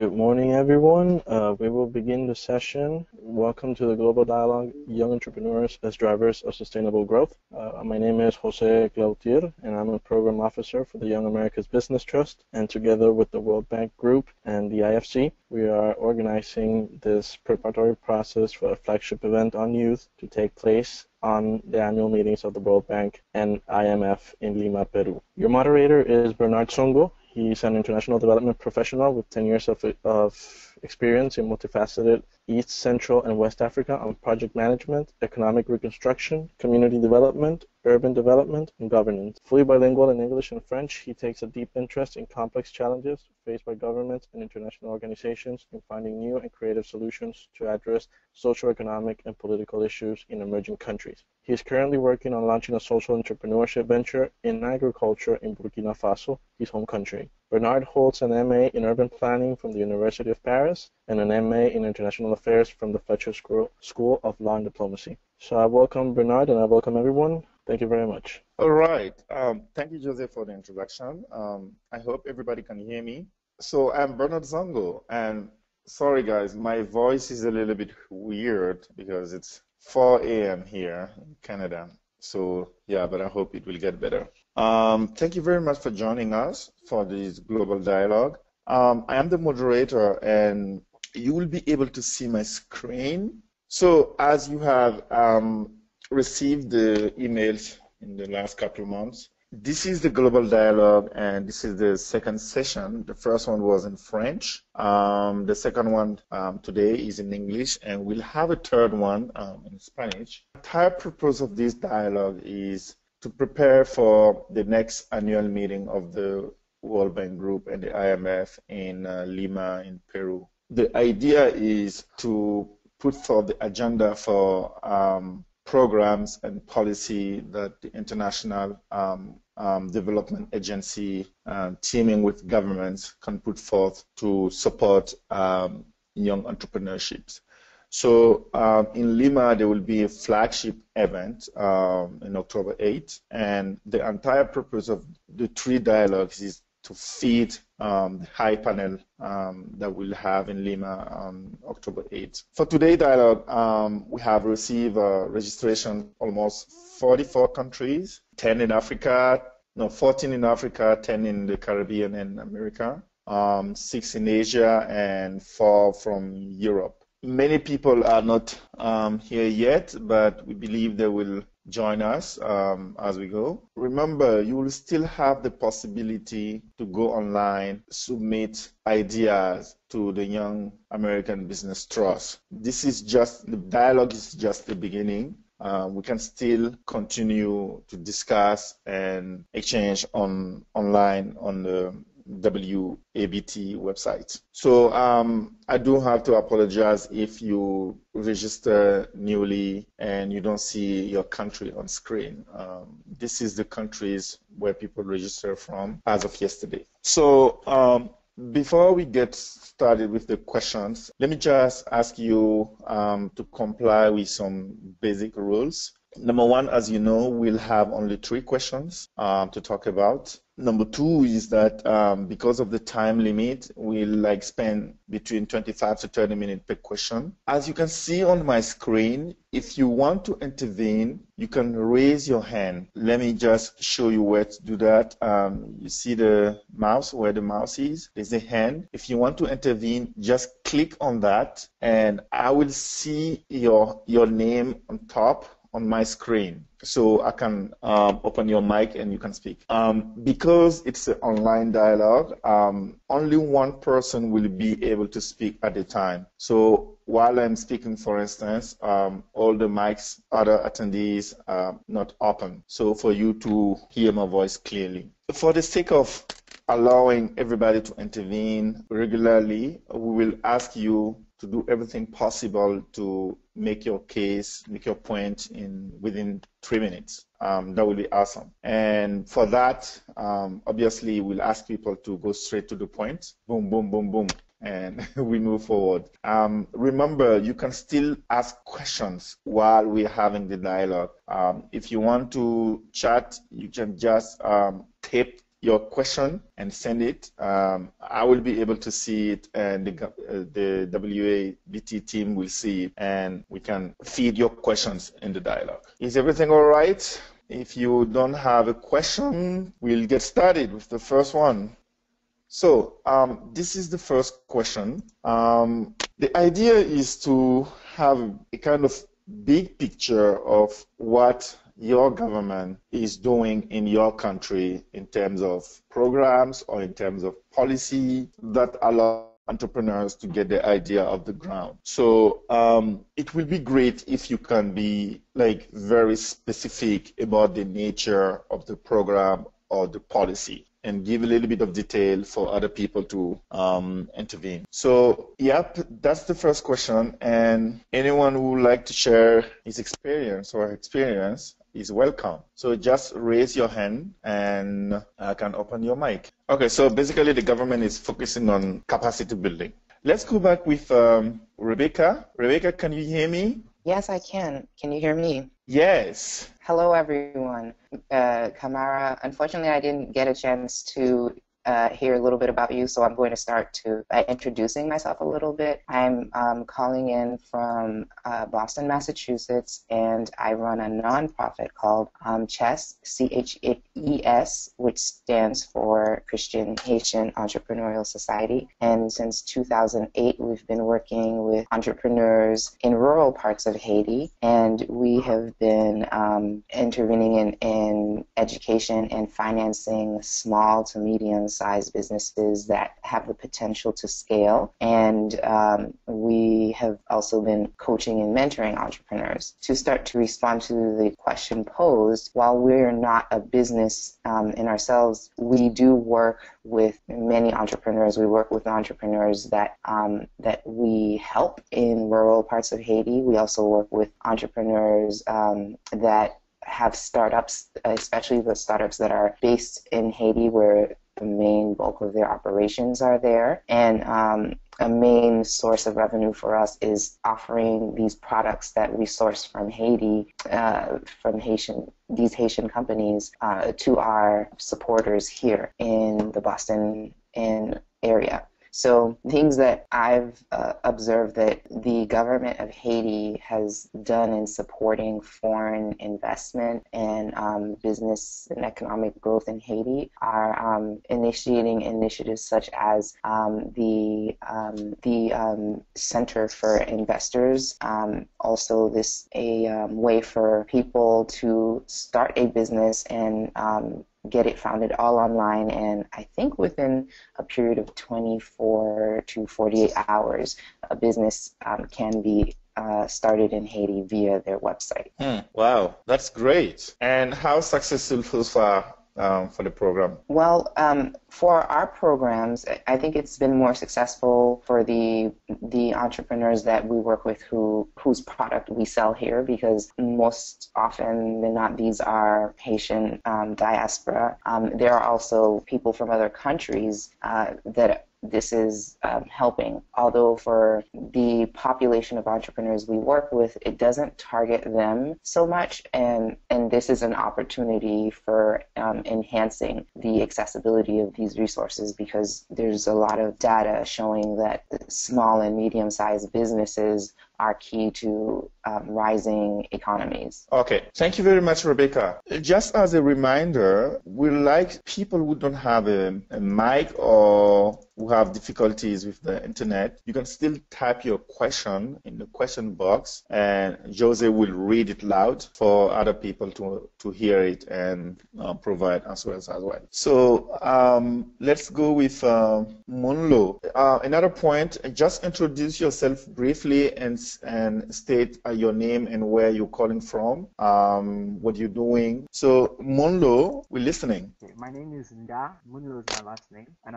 Good morning, everyone. We will begin the session. Welcome to the Global Dialogue Young Entrepreneurs as Drivers of Sustainable Growth. My name is Jose Glautier, and I'm a program officer for the Young America's Business Trust. And together with the World Bank Group and the IFC, we are organizing this preparatory process for a flagship event on youth to take place on the annual meetings of the World Bank and IMF in Lima, Peru. Your moderator is Bernard Songo. He's an international development professional with 10 years of experience in multifaceted East, Central, and West Africa on project management, economic reconstruction, community development, urban development, and governance. Fully bilingual in English and French, he takes a deep interest in complex challenges faced by governments and international organizations in finding new and creative solutions to address social, economic, and political issues in emerging countries. He is currently working on launching a social entrepreneurship venture in agriculture in Burkina Faso, his home country. Bernard holds an MA in urban planning from the University of Paris and an MA in international affairs from the Fletcher School of Law and Diplomacy. So I welcome Bernard and I welcome everyone. Thank you very much. All right. Thank you, Joseph, for the introduction. I hope everybody can hear me. So I'm Bernard Zongo, and sorry, guys, my voice is a little bit weird because it's 4 a.m. here in Canada. So yeah, but I hope it will get better. Thank you very much for joining us for this global dialogue. I am the moderator, and you will be able to see my screen. So as you have received the emails in the last couple of months, this is the global dialogue, and this is the second session. The first one was in French. The second one today is in English, and we'll have a third one in Spanish. The entire purpose of this dialogue is to prepare for the next annual meeting of the World Bank Group and the IMF in Lima in Peru. The idea is to put forth the agenda for programs and policy that the International Development Agency, teaming with governments, can put forth to support young entrepreneurships. So in Lima, there will be a flagship event in October 8th, and the entire purpose of the 3 dialogues is to feed the high panel that we'll have in Lima on October 8th. For today's dialogue, we have received registration almost 44 countries, 10 in Africa, 14 in Africa, 10 in the Caribbean and America, 6 in Asia, and 4 from Europe. Many people are not here yet, but we believe they will join us as we go. Remember, you will still have the possibility to go online, submit ideas to the Young American Business Trust. The dialogue is just the beginning. We can still continue to discuss and exchange online on the WABT website. So I do have to apologize if you register newly and you don't see your country on screen. This is the countries where people register from as of yesterday. So before we get started with the questions, let me just ask you to comply with some basic rules. Number 1, as you know, we'll have only 3 questions to talk about. Number 2 is that because of the time limit, we'll spend between 25 to 30 minutes per question. As you can see on my screen, if you want to intervene, you can raise your hand. Let me just show you where to do that. You see the mouse, where the mouse is? There's a hand. If you want to intervene, just click on that, and I will see your name on top on my screen, so I can open your mic and you can speak. Because it's an online dialogue, only one person will be able to speak at a time. So while I'm speaking, for instance, all the mics, other attendees are not open, so for you to hear my voice clearly. For the sake of allowing everybody to intervene regularly, we will ask you to do everything possible to make your case, make your point within 3 minutes. That will be awesome. And for that, obviously, we'll ask people to go straight to the point. Boom, boom, boom, boom. And we move forward. Remember, you can still ask questions while we're having the dialogue. If you want to chat, you can just type your question and send it. I will be able to see it, and the WABT team will see it, and we can feed your questions in the dialogue. Is everything all right? If you don't have a question, we'll get started with the first one. So this is the first question. The idea is to have a kind of big picture of what your government is doing in your country in terms of programs or in terms of policy that allow entrepreneurs to get the idea of the ground. So it will be great if you can be like very specific about the nature of the program or the policy, and give a little bit of detail for other people to intervene. So, yep, that's the first question. And anyone who would like to share his experience or her experience is welcome. So just raise your hand and I can open your mic. Okay, so basically the government is focusing on capacity building. Let's go back with Rebecca. Rebecca, can you hear me? Yes, I can. Can you hear me? Yes. Hello, everyone. Kamara, unfortunately, I didn't get a chance to hear a little bit about you, so I'm going to start by introducing myself a little bit. I'm calling in from Boston, Massachusetts, and I run a nonprofit called CHES, CHES, which stands for Christian Haitian Entrepreneurial Society. And since 2008, we've been working with entrepreneurs in rural parts of Haiti, and we have been intervening in education and financing small to medium-sized businesses that have the potential to scale. And we have also been coaching and mentoring entrepreneurs. To start to respond to the question posed, while we're not a business in ourselves, we do work with many entrepreneurs. We work with entrepreneurs that we help in rural parts of Haiti. We also work with entrepreneurs that have startups, especially the startups that are based in Haiti, where the main bulk of their operations are there. And a main source of revenue for us is offering these products that we source from Haiti, from these Haitian companies, to our supporters here in the Boston area. So things that I've observed that the government of Haiti has done in supporting foreign investment and business and economic growth in Haiti are initiating initiatives such as the Center for Investors. Also, a way for people to start a business and get it founded all online, and I think within a period of 24 to 48 hours, a business can be started in Haiti via their website. Wow, that's great. And how successful so far for the program? Well, for our programs, I think it's been more successful for the entrepreneurs that we work with whose product we sell here, because most often than not, these are Haitian diaspora. There are also people from other countries that this is helping. Although for the population of entrepreneurs we work with, it doesn't target them so much, and this is an opportunity for enhancing the accessibility of these resources, because there's a lot of data showing that small and medium-sized businesses are key to rising economies. Okay, thank you very much, Rebecca. Just as a reminder, we like people who don't have a mic or who have difficulties with the internet. You can still type your question in the question box, and Jose will read it loud for other people to hear it and provide answers as well. So let's go with Monlo. Another point, just introduce yourself briefly and state your name and where you're calling from, what you're doing. So Monlo, we're listening. Okay, my name is Nda. Munlo is my last name, and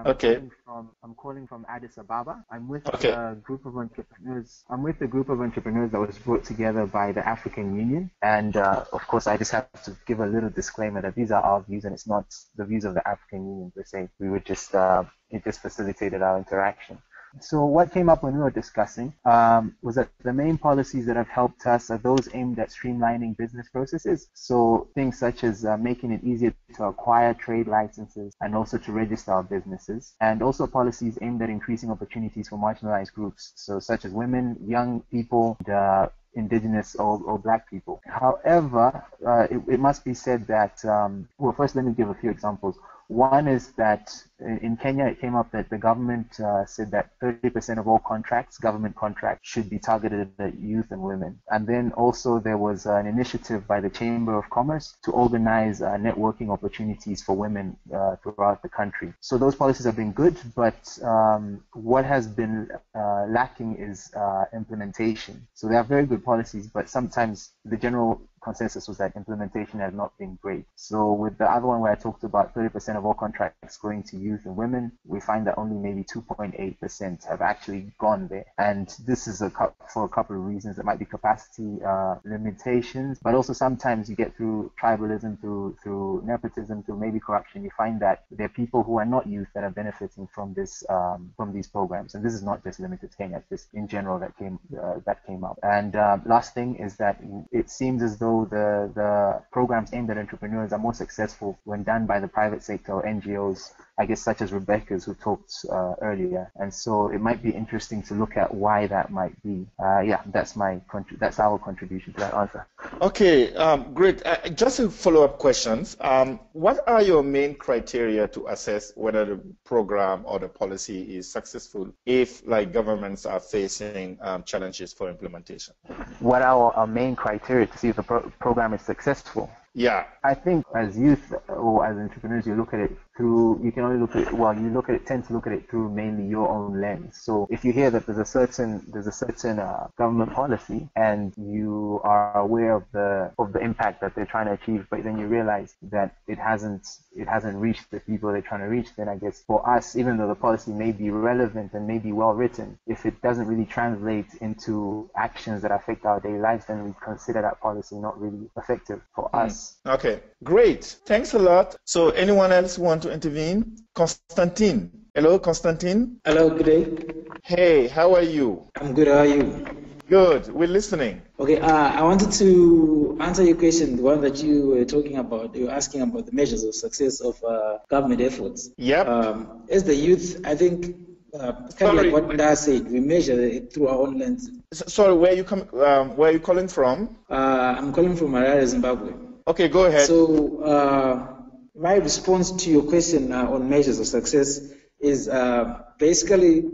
I'm calling from Addis Ababa. I'm with a group of entrepreneurs. I'm with a group of entrepreneurs that was brought together by the African Union, and of course, I just have to give a little disclaimer that these are our views, and it's not the views of the African Union per se. We would just it just facilitated our interaction. So what came up when we were discussing was that the main policies that have helped us are those aimed at streamlining business processes. So things such as making it easier to acquire trade licenses and also to register our businesses, and also policies aimed at increasing opportunities for marginalized groups, so such as women, young people, indigenous or black people. However, it must be said that, well, first let me give a few examples. One is that in Kenya, it came up that the government said that 30% of all contracts, government contracts, should be targeted at youth and women. And then also there was an initiative by the Chamber of Commerce to organize networking opportunities for women throughout the country. So those policies have been good, but what has been lacking is implementation. So they are very good policies, but sometimes the general consensus was that implementation has not been great. So with the other one where I talked about 30% of all contracts going to youth and women, we find that only maybe 2.8% have actually gone there. And this is for a couple of reasons. It might be capacity limitations, but also sometimes you get through tribalism, through nepotism, through maybe corruption, you find that there are people who are not youth that are benefiting from this from these programs. And this is not just limited to Kenya, it's just in general that came up. And last thing is that it seems as though the programs aimed at entrepreneurs are more successful when done by the private sector or NGOs, I guess, such as Rebecca's, who talked earlier. And so it might be interesting to look at why that might be. That's our contribution to that answer. Okay, great. Just a follow-up questions. What are your main criteria to assess whether the program or the policy is successful if, like, governments are facing challenges for implementation? What are our main criteria to see if the program is successful? Yeah. I think as youth or as entrepreneurs, you look at it through, you can only look at it, well, tend to look at it through mainly your own lens. So if you hear that there's a certain government policy and you are aware of the impact that they're trying to achieve, but then you realize that it hasn't reached the people they're trying to reach, then I guess for us, even though the policy may be relevant and may be well written, if it doesn't really translate into actions that affect our daily lives, then we consider that policy not really effective for us. Okay, great. Thanks a lot. So anyone else want to intervene? Constantine. Hello, Constantine. Hello, good day. Hey, how are you? I'm good, how are you? Good, we're listening. Okay, I wanted to answer your question, the one that you were talking about. You were asking about the measures of success of government efforts. Yep. As the youth, I think, kind of like what Nda said, we measure it through our own lens. Sorry, where are you calling from? I'm calling from Harare, Zimbabwe. Okay, go ahead. So my response to your question on measures of success is basically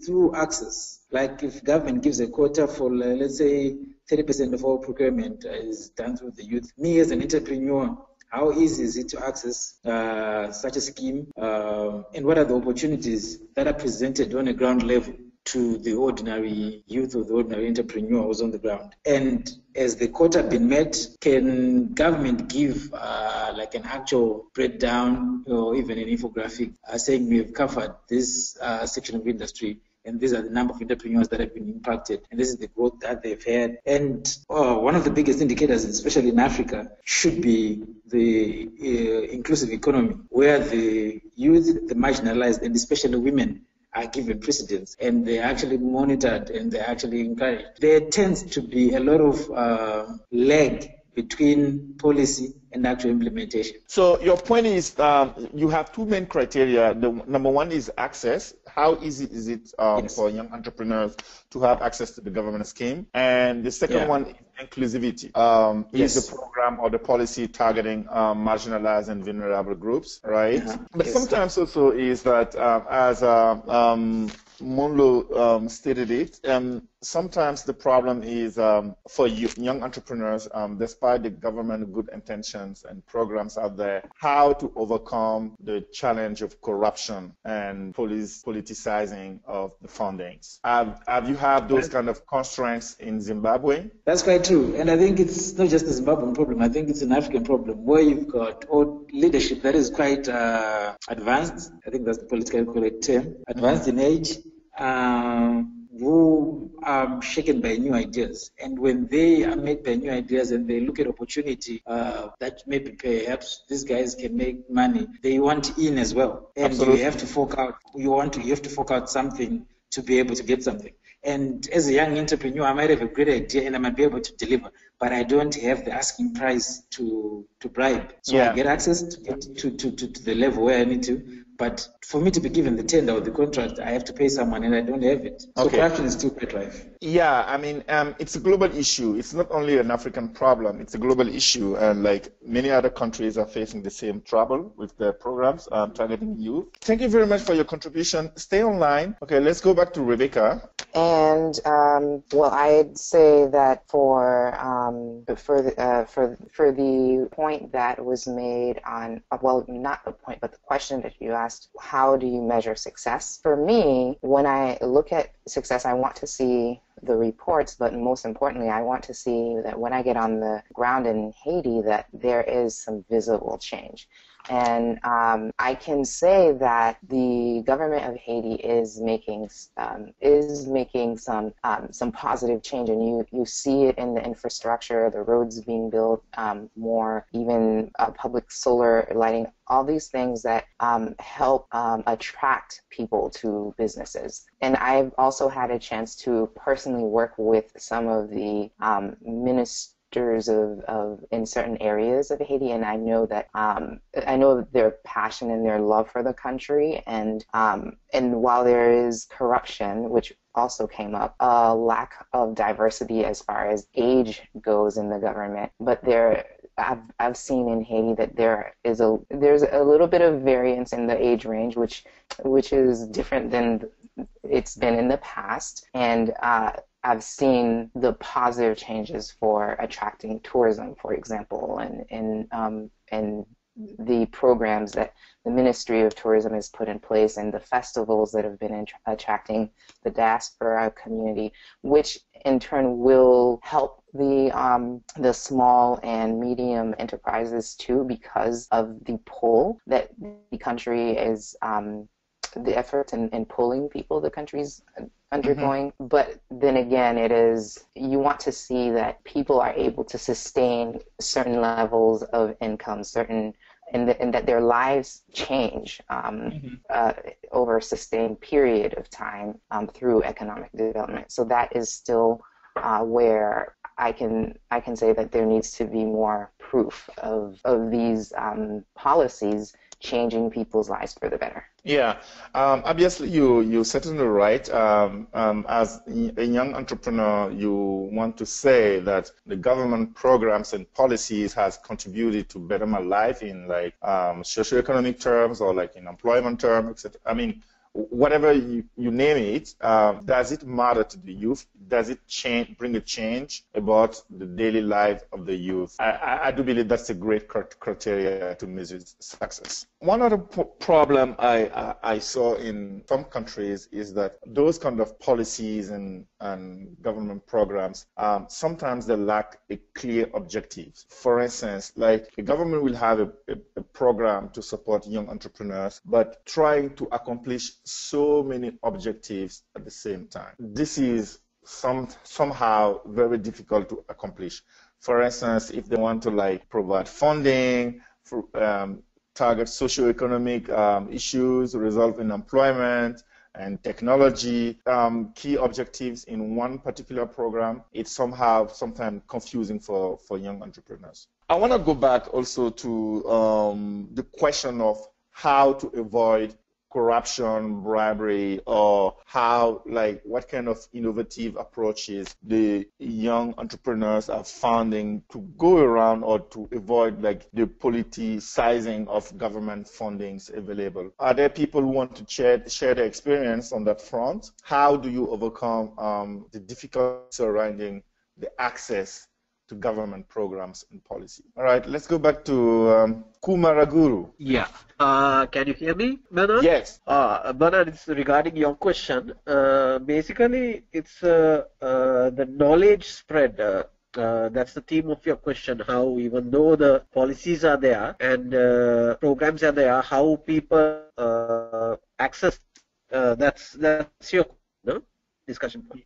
through access. Like if government gives a quota for, let's say, 30% of all procurement is done through the youth. Me as an entrepreneur, how easy is it to access such a scheme? And what are the opportunities that are presented on a ground level to the ordinary youth or the ordinary entrepreneur who's on the ground? And has the quota been met? Can government give like an actual breakdown or even an infographic saying we have covered this section of industry, and these are the number of entrepreneurs that have been impacted, and this is the growth that they've had? And one of the biggest indicators, especially in Africa, should be the inclusive economy, where the youth, the marginalized, and especially women are given precedence, and they're actually monitored and they're actually encouraged. There tends to be a lot of lag between policy and actual implementation. So your point is you have two main criteria. The number one is access. How easy is it for young entrepreneurs to have access to the government scheme? And the second one is inclusivity. Is the program or the policy targeting marginalized and vulnerable groups, right? But sometimes also is that as Monlo stated it, sometimes the problem is for young entrepreneurs, despite the government good intentions and programs out there, how to overcome the challenge of corruption and politicizing of the fundings. Have you had those kind of constraints in Zimbabwe? That's quite true. And I think it's not just a Zimbabwean problem. I think it's an African problem where you've got leadership that is quite advanced. I think that's the politically correct term. Advanced in age. Who are shaken by new ideas. And when they are made by new ideas and they look at opportunity that maybe perhaps these guys can make money, they want in as well. And you have to fork out something to be able to get something. And as a young entrepreneur, I might have a great idea and I might be able to deliver, but I don't have the asking price to bribe. So I get access to get to the level where I need to. But for me to be given the tender or the contract, I have to pay someone, and I don't have it. So corruption is still quite rife. Yeah, I mean, it's a global issue. It's not only an African problem; it's a global issue, and like many other countries are facing the same trouble with their programs targeting youth. Thank you very much for your contribution. Stay online. Okay, let's go back to Rebecca. And well, I'd say that for the point that was made on, well, not the point, but the question that you asked, how do you measure success? For me, when I look at success, I want to see the reports, but most importantly, I want to see that when I get on the ground in Haiti, that there is some visible change. And I can say that the government of Haiti is making some positive change, and you see it in the infrastructure, the roads being built, more even public solar lighting, all these things that help attract people to businesses. And I've also had a chance to personally work with some of the ministers of in certain areas of Haiti, and I know that their passion and their love for the country, and while there is corruption, which also came up, a lack of diversity as far as age goes in the government, but I've seen in Haiti that there's a little bit of variance in the age range, which is different than it's been in the past, and I've seen the positive changes for attracting tourism, for example, and the programs that the Ministry of Tourism has put in place, and the festivals that have been attracting the diaspora community, which in turn will help the small and medium enterprises too, because of the pull that the country is, the efforts in pulling people the country's undergoing. Mm-hmm. But then again, you want to see that people are able to sustain certain levels of income, and that their lives change over a sustained period of time through economic development. So that is still where I can say that there needs to be more proof of these policies changing people's lives for the better. Yeah, obviously you're certainly right. As a young entrepreneur, you want to say that the government programs and policies has contributed to better my life in like socioeconomic terms or like in employment terms, etc. I mean, whatever you name it, does it matter to the youth? Does it bring a change about the daily life of the youth? I do believe that's a great criteria to measure success. One other problem I saw in some countries is that those kind of policies and government programs, sometimes they lack a clear objective. For instance, like the government will have a program to support young entrepreneurs, but trying to accomplish so many objectives at the same time. This is somehow very difficult to accomplish. For instance, if they want to like provide funding for target socioeconomic issues, resolve unemployment and technology, key objectives in one particular program, it's sometimes confusing for young entrepreneurs. I want to go back also to the question of how to avoid corruption, bribery, or what kind of innovative approaches the young entrepreneurs are finding to go around or to avoid like the politicizing of government fundings available. Are there people who want to share their experience on that front? How do you overcome the difficulties surrounding the access to government programs and policy? All right, let's go back to Kumaraguru. Yeah. Can you hear me, Bernard? Yes. Bernard, it's regarding your question. Basically, it's the knowledge spread. That's the theme of your question, how even though the policies are there and programs are there, how people access, that's your discussion point.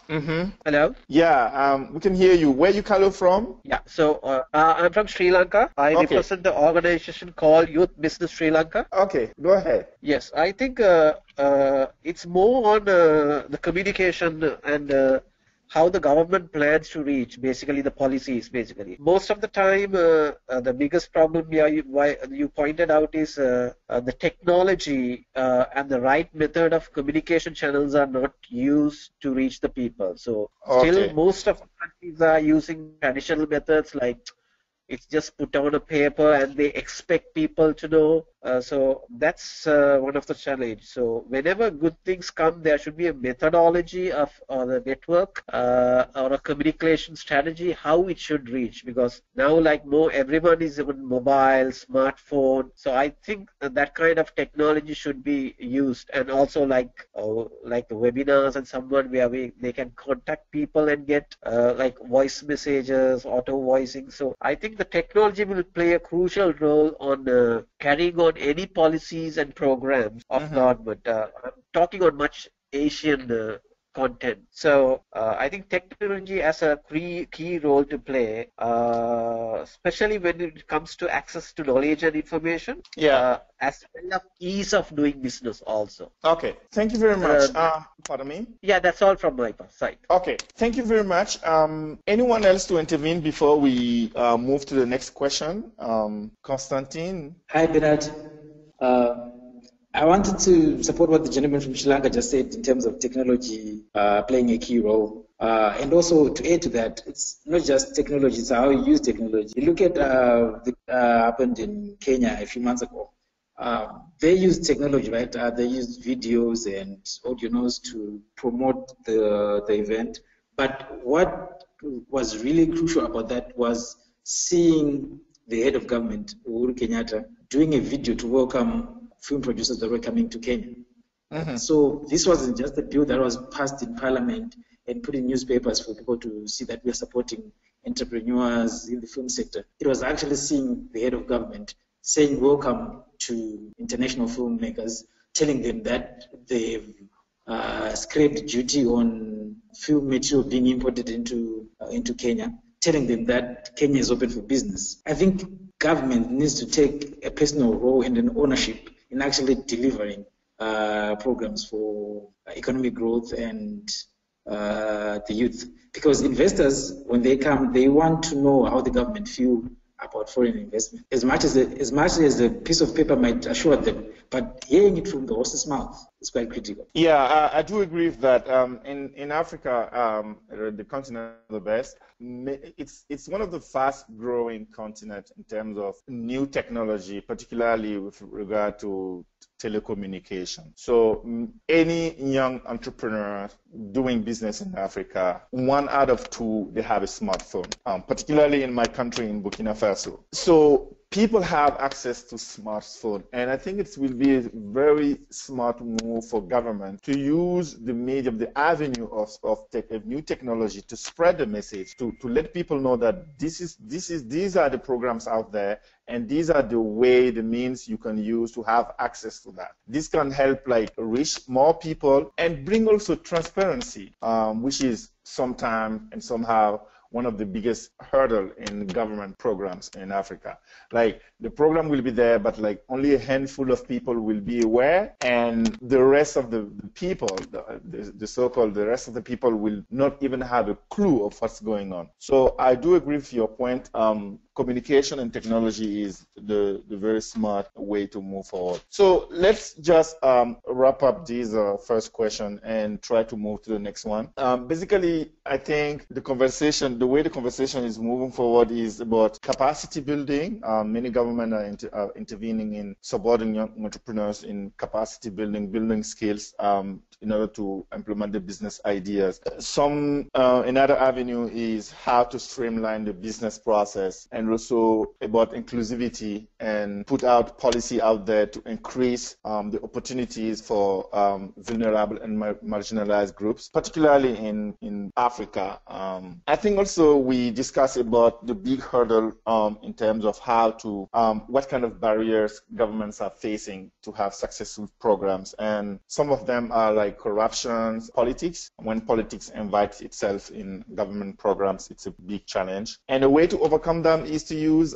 Hello? Yeah, we can hear you. Where you calling from? Yeah, so I'm from Sri Lanka. I represent the organization called Youth Business Sri Lanka. Okay, go ahead. Yes, I think it's more on the communication and how the government plans to reach, basically the policies, basically. Most of the time, the biggest problem you pointed out is the technology and the right method of communication channels are not used to reach the people. So still most of the countries are using traditional methods like it's just put on a paper and they expect people to know. So that's one of the challenges. So whenever good things come, there should be a methodology of the network or a communication strategy, how it should reach. Because now, like everyone is on mobile, smartphone. So I think that kind of technology should be used, and also like the webinars and someone where they can contact people and get like voice messages, auto voicing. So I think the technology will play a crucial role on carrying on any policies and programs of government. I'm talking on much Asian content. So I think technology has a key role to play, especially when it comes to access to knowledge and information. Yeah. As well as ease of doing business also. Okay. Thank you very much. Pardon me? Yeah, that's all from my side. Okay. Thank you very much. Anyone else to intervene before we move to the next question? Constantine? Hi, Bernard. I wanted to support what the gentleman from Sri Lanka just said in terms of technology playing a key role. And also to add to that, it's not just technology, it's how you use technology. You look at what happened in Kenya a few months ago. They used technology, right? They used videos and audio notes to promote the event. But what was really crucial about that was seeing the head of government, Uhuru Kenyatta, doing a video to welcome film producers that were coming to Kenya. So this wasn't just a bill that was passed in Parliament and put in newspapers for people to see that we are supporting entrepreneurs in the film sector. It was actually seeing the head of government saying welcome to international filmmakers, telling them that they've scraped duty on film material being imported into Kenya, telling them that Kenya is open for business. I think government needs to take a personal role and an ownership in actually delivering programs for economic growth and the youth. Because investors, when they come, they want to know how the government feel about foreign investment. As much as a piece of paper might assure them, but hearing it from the horse's mouth is quite critical. Yeah, I do agree with that. In Africa, the continent of the best, it's one of the fast-growing continents in terms of new technology, particularly with regard to telecommunication. So any young entrepreneur doing business in Africa, 1 out of 2, they have a smartphone, particularly in my country, in Burkina Faso. So people have access to smartphone, and I think it will be a very smart move for government to use the medium, the avenue of new technology to spread the message, to let people know that these are the programs out there, and these are the means you can use to have access to that. This can help reach more people and bring also transparency, which is sometimes and somehow one of the biggest hurdle in government programs in Africa. The program will be there, but only a handful of people will be aware, and the rest of the people, the so-called the rest of the people will not even have a clue of what's going on. So I do agree with your point. Communication and technology is the very smart way to move forward. So let's just wrap up this first question and try to move to the next one. Basically, I think the way the conversation is moving forward is about capacity building. Many governments are intervening in supporting young entrepreneurs in capacity building skills in order to implement the business ideas. Another avenue is how to streamline the business process and and also about inclusivity and put out policy out there to increase the opportunities for vulnerable and marginalized groups, particularly in Africa. I think also we discussed about the big hurdle in terms of how to, what kind of barriers governments are facing to have successful programs. And some of them are like corruption, politics. When politics invites itself in government programs, it's a big challenge. And a way to overcome them is to use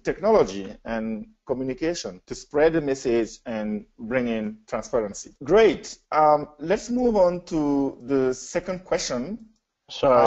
technology and communication to spread the message and bring in transparency. Great. Let's move on to the second question. Sorry,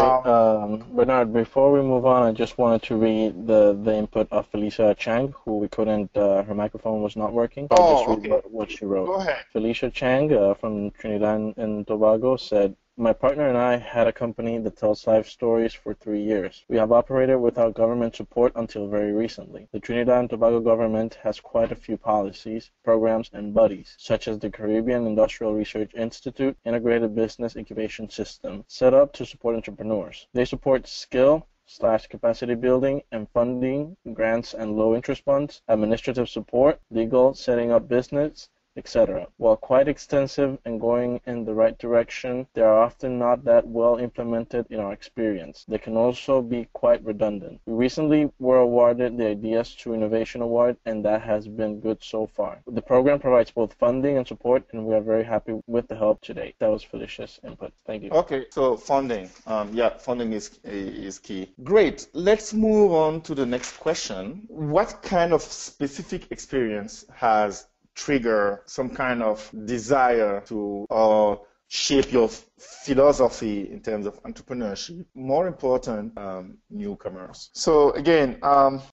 Bernard, before we move on, I just wanted to read the input of Felicia Chang, who we couldn't, her microphone was not working. So I'll just read what she wrote. Go ahead. Felicia Chang from Trinidad and Tobago said, "My partner and I had a company that tells life stories for 3 years. We have operated without government support until very recently. The Trinidad and Tobago government has quite a few policies, programs, and buddies, such as the Caribbean Industrial Research Institute Integrated Business Incubation System, set up to support entrepreneurs. They support skill/capacity building and funding, grants and low interest funds, administrative support, legal, setting up business, etc. While quite extensive and going in the right direction, they are often not that well implemented in our experience. They can also be quite redundant. We recently were awarded the Ideas to Innovation Award, and that has been good so far. The program provides both funding and support, and we are very happy with the help to date." That was Felicia's input. Thank you. Okay, so funding. Funding is key. Great. Let's move on to the next question. What kind of specific experience has trigger some kind of desire to shape your philosophy in terms of entrepreneurship? More important, newcomers. So again,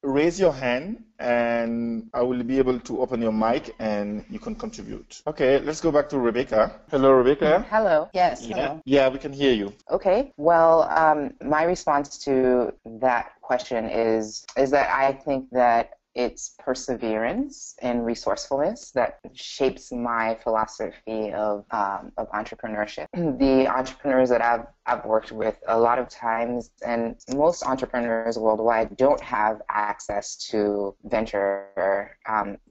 raise your hand and I will be able to open your mic and you can contribute. Okay, let's go back to Rebecca. Hello, Rebecca. Hello. Yes. Hello. Yeah, we can hear you. Okay. Well, my response to that question is that I think that it's perseverance and resourcefulness that shapes my philosophy of entrepreneurship. The entrepreneurs that I've worked with a lot of times, and most entrepreneurs worldwide don't have access to venture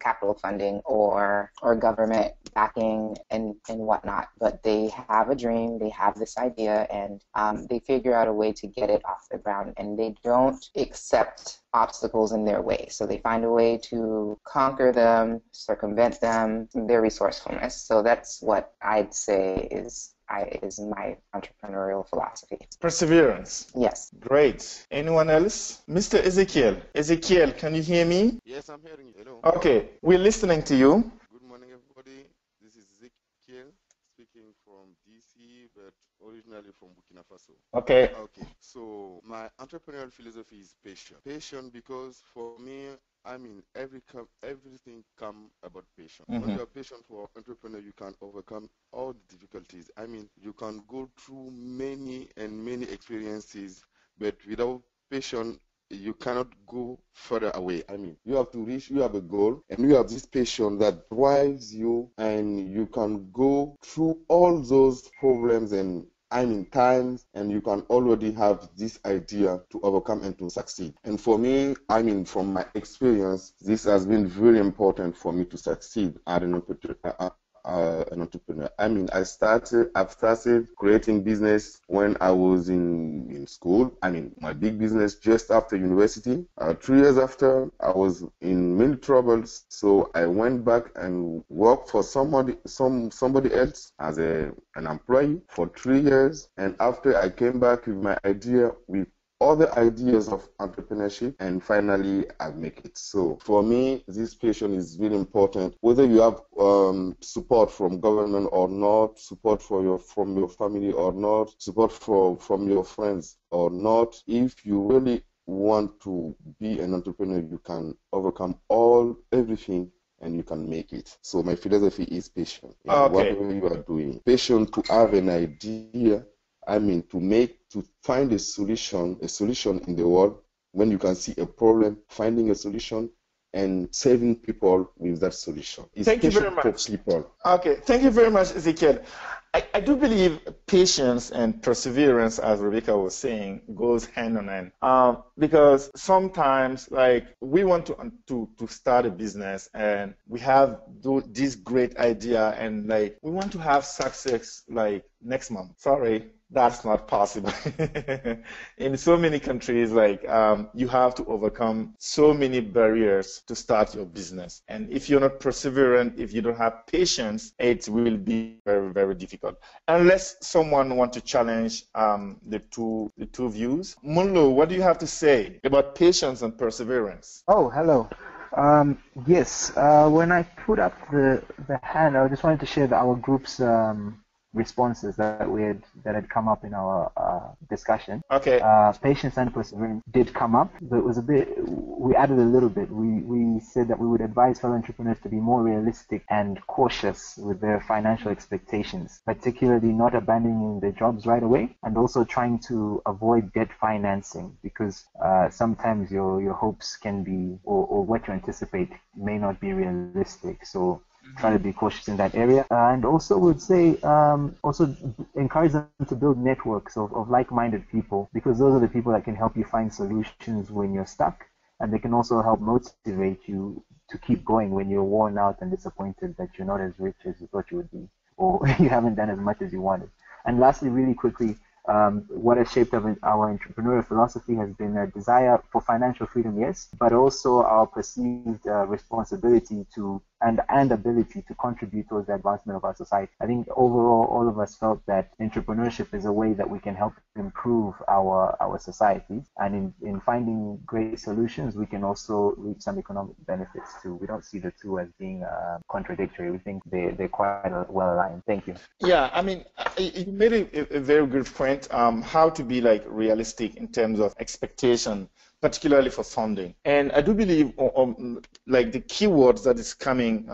capital funding or government backing and whatnot, but they have a dream, they have this idea, and they figure out a way to get it off the ground, and they don't accept obstacles in their way. So they find a way to conquer them, circumvent them, their resourcefulness. So that's what I'd say is my entrepreneurial philosophy. Perseverance. Yes. Great. Anyone else? Mr. Ezekiel. Ezekiel, can you hear me? Yes, I'm hearing you. Hello. Okay, we're listening to you. Good morning, everybody. This is Ezekiel speaking from DC, but originally from Burkina Faso. Okay. Okay. So my entrepreneurial philosophy is patience. Patience because for me, I mean, everything comes about patience. Mm-hmm. When you are patient for entrepreneur, you can overcome all the difficulties. I mean, you can go through many experiences, but without patience, you cannot go further away. I mean, you have a goal, and you have this passion that drives you, and you can go through all those problems and times, and you can already have this idea to overcome and to succeed. And for me, I mean, from my experience, this has been very important for me to succeed as an entrepreneur. I mean, I've started creating business when I was in school. I mean, my big business just after university. 3 years after, I was in many troubles, so I went back and worked for somebody else as an employee for 3 years. And after, I came back with my idea, with other ideas of entrepreneurship, and finally I make it. So for me, this passion is really important. Whether you have support from government or not, support from your family or not, support from your friends or not, if you really want to be an entrepreneur, you can overcome everything and you can make it. So my philosophy is patient. Whatever you are doing, patient to have an idea. I mean, to find a solution in the world. When you can see a problem, finding a solution and saving people with that solution. Thank you very much. People. Okay, thank you very much, Ezekiel. I do believe patience and perseverance, as Rebecca was saying, goes hand in hand. Because sometimes, like, we want to start a business and we have this great idea and, like, we want to have success, like, next month. Sorry, that's not possible. In so many countries, like, you have to overcome so many barriers to start your business. And if you're not perseverant, if you don't have patience, it will be very, very difficult. Unless someone wants to challenge the two views. Munlo, what do you have to say about patience and perseverance? Oh, hello. Yes, when I put up the hand, I just wanted to share our group's responses that had come up in our discussion. Okay. Patience and perseverance did come up, but it was a bit. We added a little bit. We said that we would advise fellow entrepreneurs to be more realistic and cautious with their financial expectations, particularly not abandoning their jobs right away, and also trying to avoid debt financing, because sometimes your hopes can be, or what you anticipate may not be realistic. So try to be cautious in that area, and also would say also encourage them to build networks of like-minded people, because those are the people that can help you find solutions when you're stuck, and they can also help motivate you to keep going when you're worn out and disappointed that you're not as rich as you thought you would be, or you haven't done as much as you wanted. And lastly, really quickly, what has shaped our entrepreneurial philosophy has been a desire for financial freedom, yes, but also our perceived responsibility to and ability to contribute towards the advancement of our society. I think overall, all of us felt that entrepreneurship is a way that we can help improve our society, and in finding great solutions, we can also reach some economic benefits too. We don't see the two as being contradictory. We think they're quite well aligned. Thank you. Yeah, I mean, you made a very good point. How to be, like, realistic in terms of expectation, particularly for funding. And I do believe, like, the keywords that is coming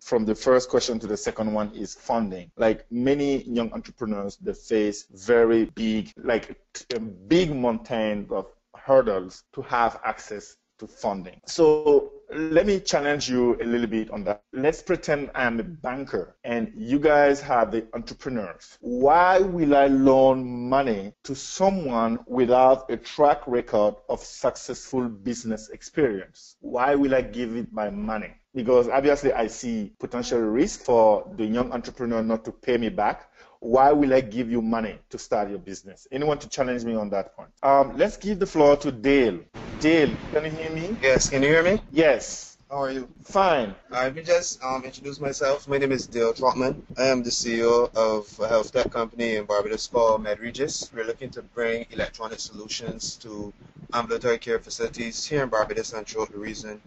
from the first question to the second one is funding. Like, many young entrepreneurs, they face very big, like, a big mountain of hurdles to have access to funding. So let me challenge you a little bit on that. Let's pretend I'm a banker and you guys are the entrepreneurs. Why will I loan money to someone without a track record of successful business experience? Why will I give it my money? Because obviously I see potential risk for the young entrepreneur not to pay me back. Why will I give you money to start your business? Anyone to challenge me on that point? Let's give the floor to Dale. Dale, can you hear me? Yes, can you hear me? Yes. How are you? Fine. Let me just introduce myself. My name is Dale Trotman. I am the CEO of a health tech company in Barbados called MedRegis. We're looking to bring electronic solutions to ambulatory care facilities here in Barbados and throughout the region.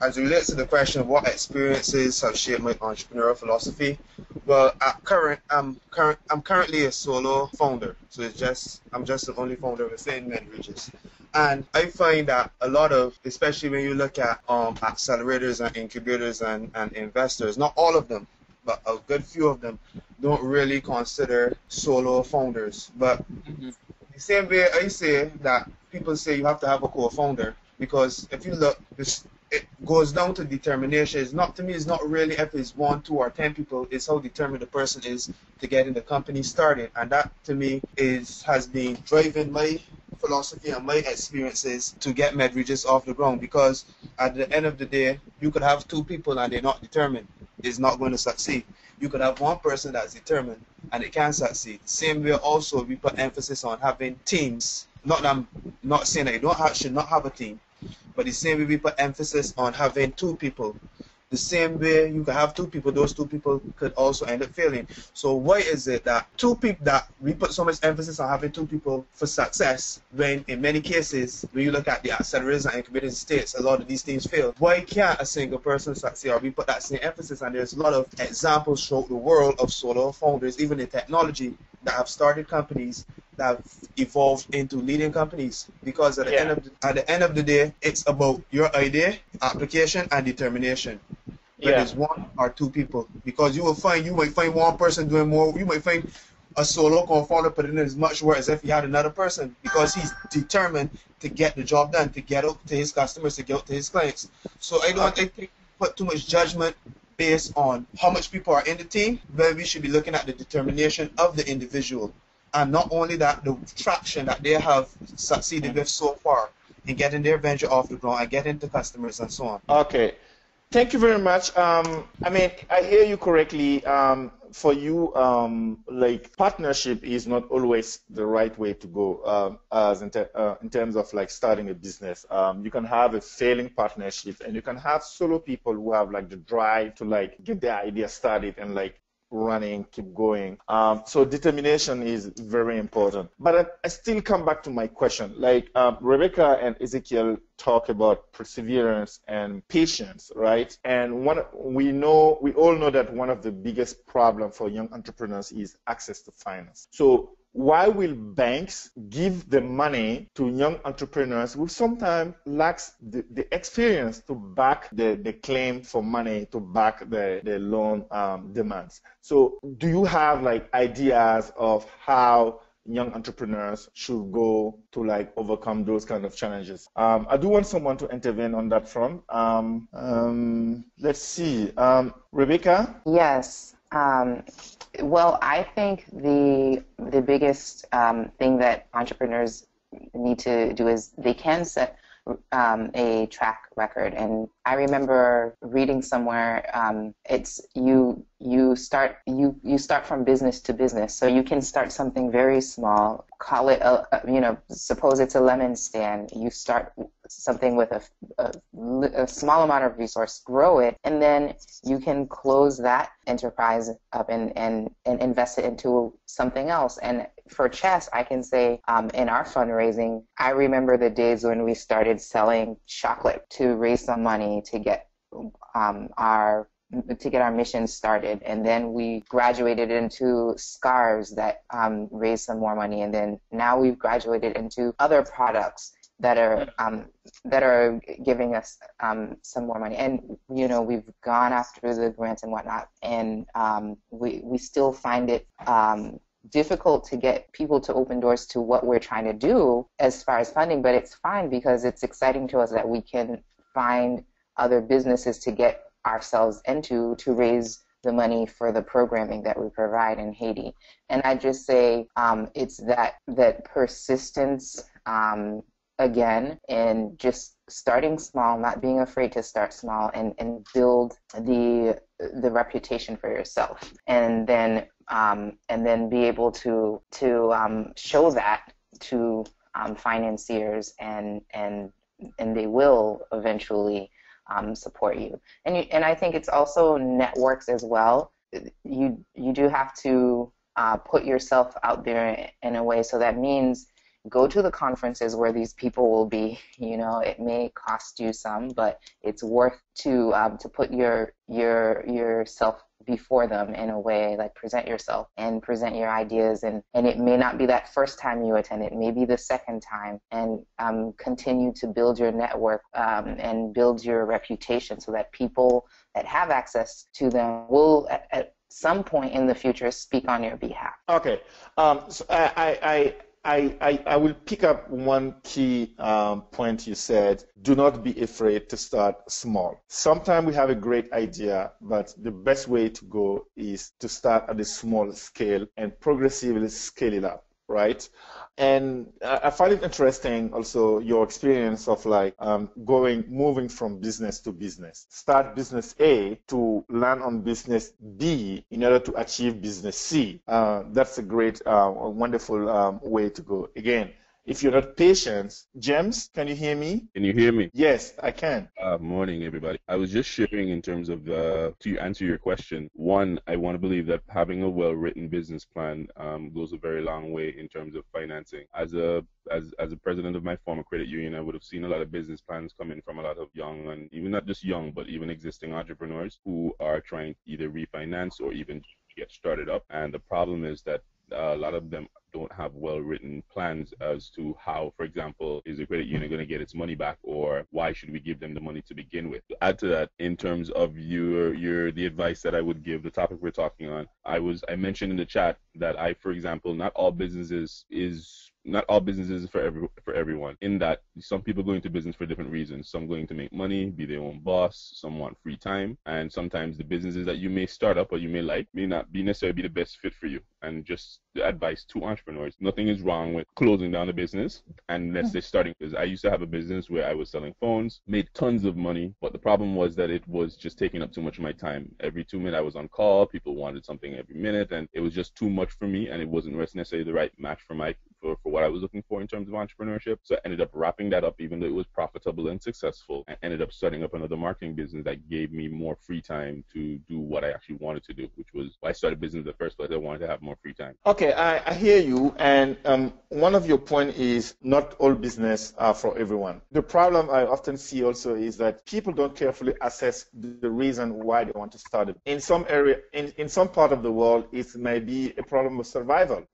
As it relates to the question of what experiences have shaped my entrepreneurial philosophy, well, I'm currently a solo founder, so I'm just the only founder within MedRegis. And I find that a lot of, especially when you look at accelerators and incubators and investors, not all of them, but a good few of them don't really consider solo founders. But the same way I say that people say you have to have a co-founder, because if you look, it goes down to determination. It's not, to me, it's not really if it's 1, 2, or 10 people. It's how determined the person is to getting the company started, and that to me has been driving my philosophy and my experiences to get MedRegis off the ground. Because at the end of the day, you could have 2 people and they're not determined, it's not going to succeed. You could have 1 person that's determined and it can succeed. Same way also, we put emphasis on having teams. I'm not saying that you should not have a team, but the same way we put emphasis on having 2 people. The same way you can have 2 people, those 2 people could also end up failing. So why is it that 2 people, that we put so much emphasis on having 2 people for success, when in many cases, when you look at the accelerators and incubators states, a lot of these teams fail? Why can't a single person succeed? Or we put that same emphasis, and there's a lot of examples throughout the world of solo founders, even in technology, that have started companies that have evolved into leading companies. Because at the end of the day, it's about your idea, application, and determination. Whether it's 1 or 2 people, because you might find 1 person doing more. You might find a solo co-founder putting in as much work as if he had another person, because he's determined to get the job done, to get out to his customers, to get out to his clients. So I don't think put too much judgment based on how much people are in the team, where we should be looking at the determination of the individual. And not only that, the traction that they have succeeded with so far in getting their venture off the ground and getting to customers and so on. Okay. Thank you very much. I mean, I hear you correctly. For you, like partnership is not always the right way to go as in terms of like starting a business. You can have a failing partnership, and you can have solo people who have like the drive to like get their idea started and like running, keep going. So determination is very important. But I still come back to my question. Like Rebecca and Ezekiel talk about perseverance and patience, right? And we all know that one of the biggest problems for young entrepreneurs is access to finance. So why will banks give the money to young entrepreneurs who sometimes lacks the experience to back the claim for money, to back the loan demands? So do you have like ideas of how young entrepreneurs should go to like overcome those kind of challenges? I do want someone to intervene on that front. Let's see. Rebecca? Yes. Well, I think the biggest thing that entrepreneurs need to do is they can set a track record. And I remember reading somewhere, it's you start from business to business. So you can start something very small, call it suppose it's a lemon stand. You start something with a small amount of resource, grow it, and then you can close that enterprise up and invest it into something else. And for chess, I can say in our fundraising, I remember the days when we started selling chocolate to raise some money to get our mission started, and then we graduated into scarves that raised some more money, and then now we've graduated into other products that are giving us some more money. And we've gone after the grants and whatnot, and we still find it difficult to get people to open doors to what we're trying to do as far as funding, but it's fine because it's exciting to us that we can find other businesses to get ourselves into to raise the money for the programming that we provide in Haiti. And I just say it's that persistence again, and just starting small, not being afraid to start small, and build the reputation for yourself, and then be able to show that to financiers, and they will eventually support you. And I think it's also networks as well. You do have to put yourself out there in a way, so that means go to the conferences where these people will be. It may cost you some, but it's worth to put yourself before them in a way, like present yourself and present your ideas, and it may not be that first time you attend, it may be the second time, and continue to build your network and build your reputation so that people that have access to them will at some point in the future speak on your behalf. Okay, so I will pick up one key point you said. Do not be afraid to start small. Sometimes we have a great idea, but the best way to go is to start at a small scale and progressively scale it up, right? And I find it interesting also your experience of like moving from business to business. Start business A to land on business B in order to achieve business C. That's a great, wonderful way to go. Again, if you're not patient, James, can you hear me? Can you hear me? Yes, I can. Morning, everybody. I was just sharing in terms of, to answer your question, one, I want to believe that having a well-written business plan goes a very long way in terms of financing. As a president of my former credit union, I would have seen a lot of business plans come in from a lot of young, and even not just young, but even existing entrepreneurs who are trying to either refinance or even get started up. And the problem is that a lot of them don't have well-written plans as to how, for example, is the credit union going to get its money back, or why should we give them the money to begin with? To add to that, in terms of the advice that I would give, the topic we're talking on, I mentioned in the chat that for example, not all businesses for everyone, in that some people go into business for different reasons. Some going to make money, be their own boss, some want free time, and sometimes the businesses that you may start up or you may like may not be necessarily be the best fit for you. And just the advice to entrepreneurs, nothing is wrong with closing down a business unless they're starting. Because I used to have a business where I was selling phones, made tons of money, but the problem was that it was just taking up too much of my time. Every 2 minutes I was on call, people wanted something every minute, and it was just too much for me, and it wasn't necessarily the right match for what I was looking for in terms of entrepreneurship. So I ended up wrapping that up, even though it was profitable and successful. I ended up starting up another marketing business that gave me more free time to do what I actually wanted to do, which was why I started business in the first place. I wanted to have more free time. Okay, I hear you. And one of your points is not all business are for everyone. The problem I often see also is that people don't carefully assess the reason why they want to start it. In some area, in some part of the world, it may be a problem of survival.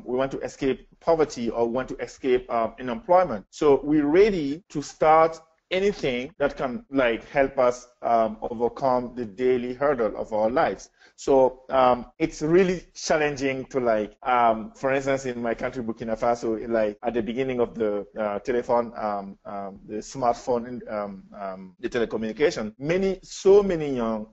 We want to escape poverty or want to escape unemployment. So we're ready to start anything that can help us overcome the daily hurdle of our lives. So it's really challenging to for instance, in my country, Burkina Faso, at the beginning of the telephone, the smartphone, the telecommunication, so many young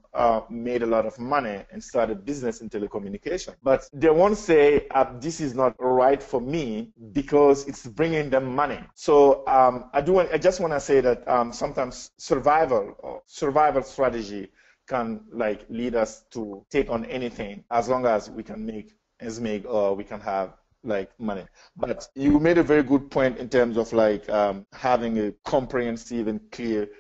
made a lot of money and started business in telecommunication. But they won't say, this is not right for me because it's bringing them money. So I just want to say that sometimes survival strategy can lead us to take on anything as long as we can make ends meet or we can have money. But you made a very good point in terms of having a comprehensive and clear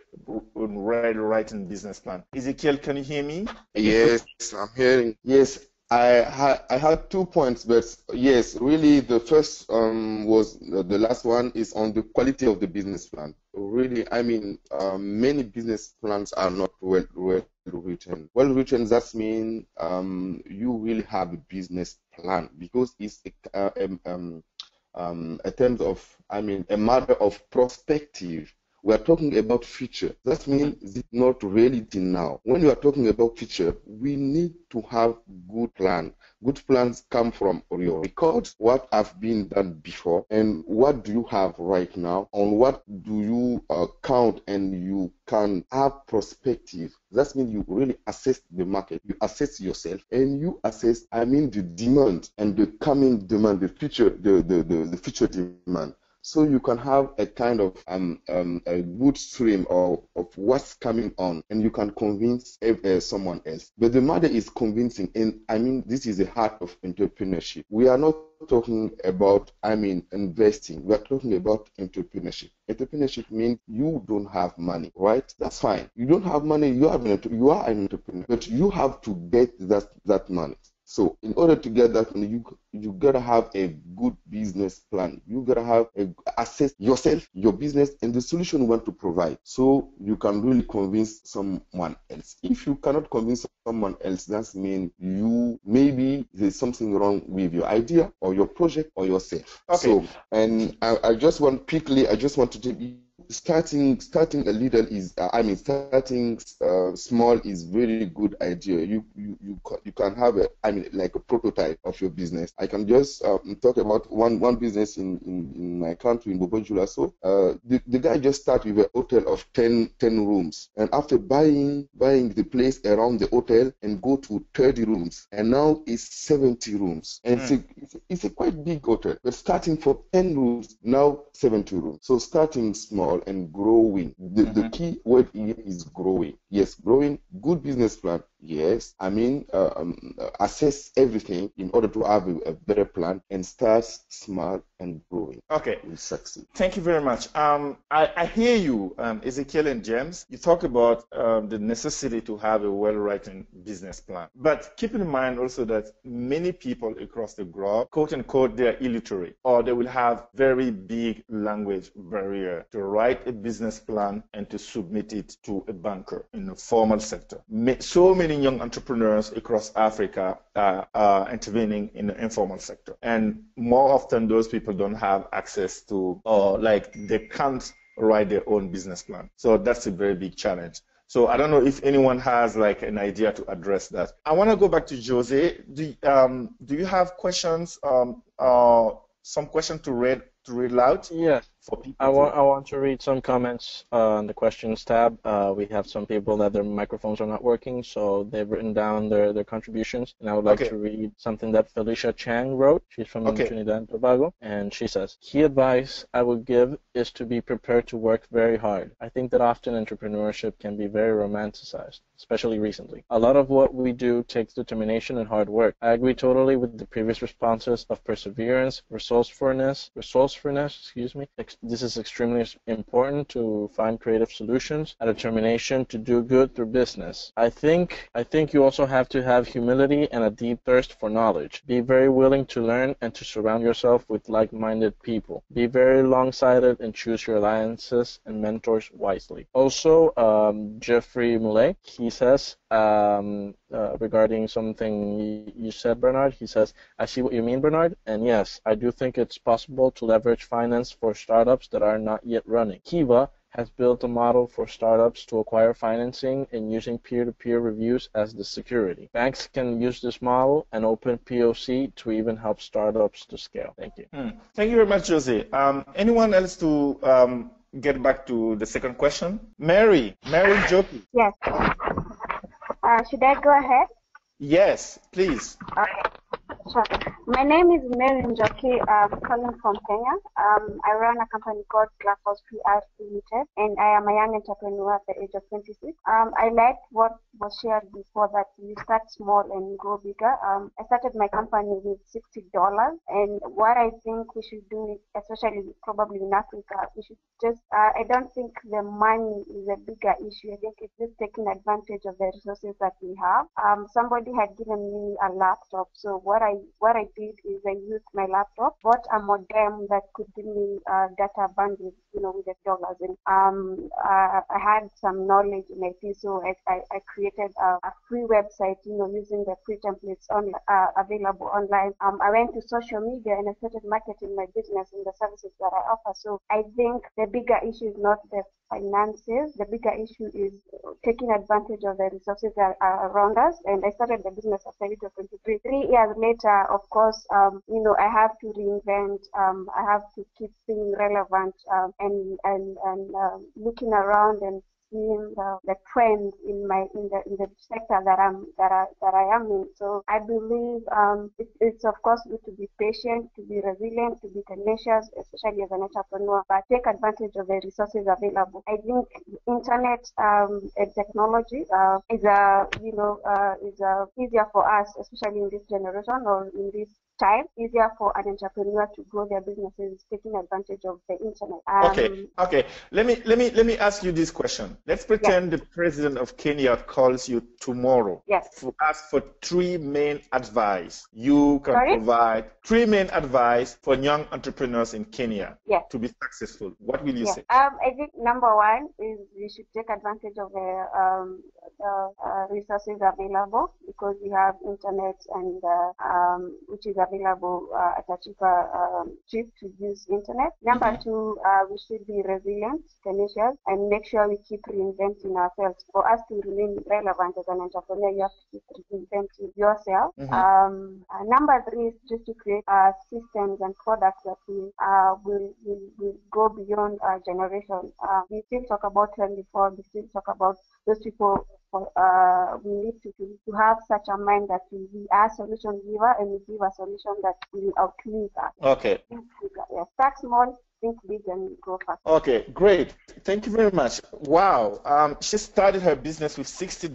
writing business plan. Ezekiel, can you hear me? Yes, I'm hearing. Yes. I had 2 points, but yes, really the first was the last one is on the quality of the business plan. Really, I mean, many business plans are not well written. Well written, that means you really have a business plan, because it's a terms of, a matter of perspective. We are talking about future. That means it's not reality now. When we are talking about future, we need to have good plan. Good plans come from your records, what have been done before, and what do you have right now, on what do you count, and you can have perspective. That means you really assess the market, you assess yourself, and you assess, the demand and the coming demand, the future future demand. So you can have a kind of a good stream of what's coming on, and you can convince someone else. But the matter is convincing, and this is the heart of entrepreneurship. We are not talking about investing. We are talking about entrepreneurship. Entrepreneurship means you don't have money, right? That's fine. You don't have money. You are an entrepreneur, but you have to get that money. So in order to get that money, you gotta have a good business plan. You gotta have assess yourself, your business, and the solution you want to provide, so you can really convince someone else. If you cannot convince someone else, that means maybe there's something wrong with your idea or your project or yourself. Okay. So, and I just want to tell you, starting a little is starting small is very good idea. You can have a prototype of your business. I can just talk about one business in my country, in Bobo-Dioulasso. So the guy just started with a hotel of 10 rooms, and after buying the place around the hotel and go to 30 rooms, and now it's 70 rooms, and it's a quite big hotel, but starting from 10 rooms, now 70 rooms. So starting small and growing. The key word here is growing. Yes, growing. Good business plan. Yes, assess everything in order to have a better plan, and start small and growing. Okay, we'll succeed. Thank you very much. I hear you, Ezekiel and James. You talk about the necessity to have a well-written business plan, but keep in mind also that many people across the globe, quote unquote, they're illiterate, or they will have very big language barrier to write a business plan and to submit it to a banker in the formal sector. So many young entrepreneurs across Africa are intervening in the informal sector, and more often those people don't have access to, or they can't write their own business plan. So that's a very big challenge. So I don't know if anyone has like an idea to address that. I want to go back to Jose. Do you have questions? Some question to read out? Yes. For people I want to read some comments on the questions tab. We have some people that their microphones are not working, so they've written down their contributions, and I would like to read something that Felicia Chang wrote. She's from Trinidad and Tobago, and she says, "Key advice I would give is to be prepared to work very hard. I think that often entrepreneurship can be very romanticized, especially recently. A lot of what we do takes determination and hard work. I agree totally with the previous responses of perseverance, resourcefulness, This is extremely important to find creative solutions, a determination to do good through business. I think you also have to have humility and a deep thirst for knowledge. Be very willing to learn and to surround yourself with like-minded people. Be very long-sighted and choose your alliances and mentors wisely." Also, Jeffrey Mullet, he says, regarding something you said, Bernard, he says, "I see what you mean, Bernard, and yes, I do think it's possible to leverage finance for startups that are not yet running. Kiva has built a model for startups to acquire financing and using peer-to-peer reviews as the security. Banks can use this model and open POC to even help startups to scale." Thank you. Thank you very much, Jose. Anyone else to get back to the second question? Mary Joki. Yes. Should I go ahead? Yes, please. Okay. Sure. My name is Mary Njoki. I'm calling from Kenya. I run a company called Glasshouse PR Limited, and I am a young entrepreneur at the age of 26. I like what was shared before, that you start small and grow bigger. I started my company with $60, and what I think we should do, especially probably in Africa, we should just, I don't think the money is a bigger issue. I think it's just taking advantage of the resources that we have. Somebody had given me a laptop, so what I did is I used my laptop, bought a modem that could give me data bandwidth, with the dollars. And I had some knowledge in IT, so I created a free website, using the free templates available online. I went to social media and I started marketing my business and the services that I offer. So I think the bigger issue is not the finances. The bigger issue is taking advantage of the resources that are around us. And I started the business at the age of 23. 3 years later, of course, I have to reinvent. I have to keep being relevant and looking around and seeing the trends in the sector that I am in. So I believe it's of course good to be patient, to be resilient, to be tenacious, especially as an entrepreneur, but take advantage of the resources available. I think internet and technology is easier for us, especially in this generation or in this time, easier for an entrepreneur to grow their businesses taking advantage of the internet. Okay. Let me ask you this question. Let's pretend the president of Kenya calls you tomorrow. Yes. To ask for 3 main advice. You can provide 3 main advice for young entrepreneurs in Kenya to be successful. What will you say? I think number 1 is you should take advantage of the resources available, because we have internet and which is available at a cheap to use internet. Number 2, we should be resilient, tenacious, and make sure we keep reinventing ourselves. For us to remain relevant as an entrepreneur, you have to keep reinventing yourself. Number 3 is just to create systems and products that will go beyond our generation. We still talk about 24, we still talk about those people. We need to have such a mind that we are solution giver, and we give a solution that will outlive us. Okay. Start small, think big, and grow fast. Okay, great. Thank you very much. Wow. She started her business with $60.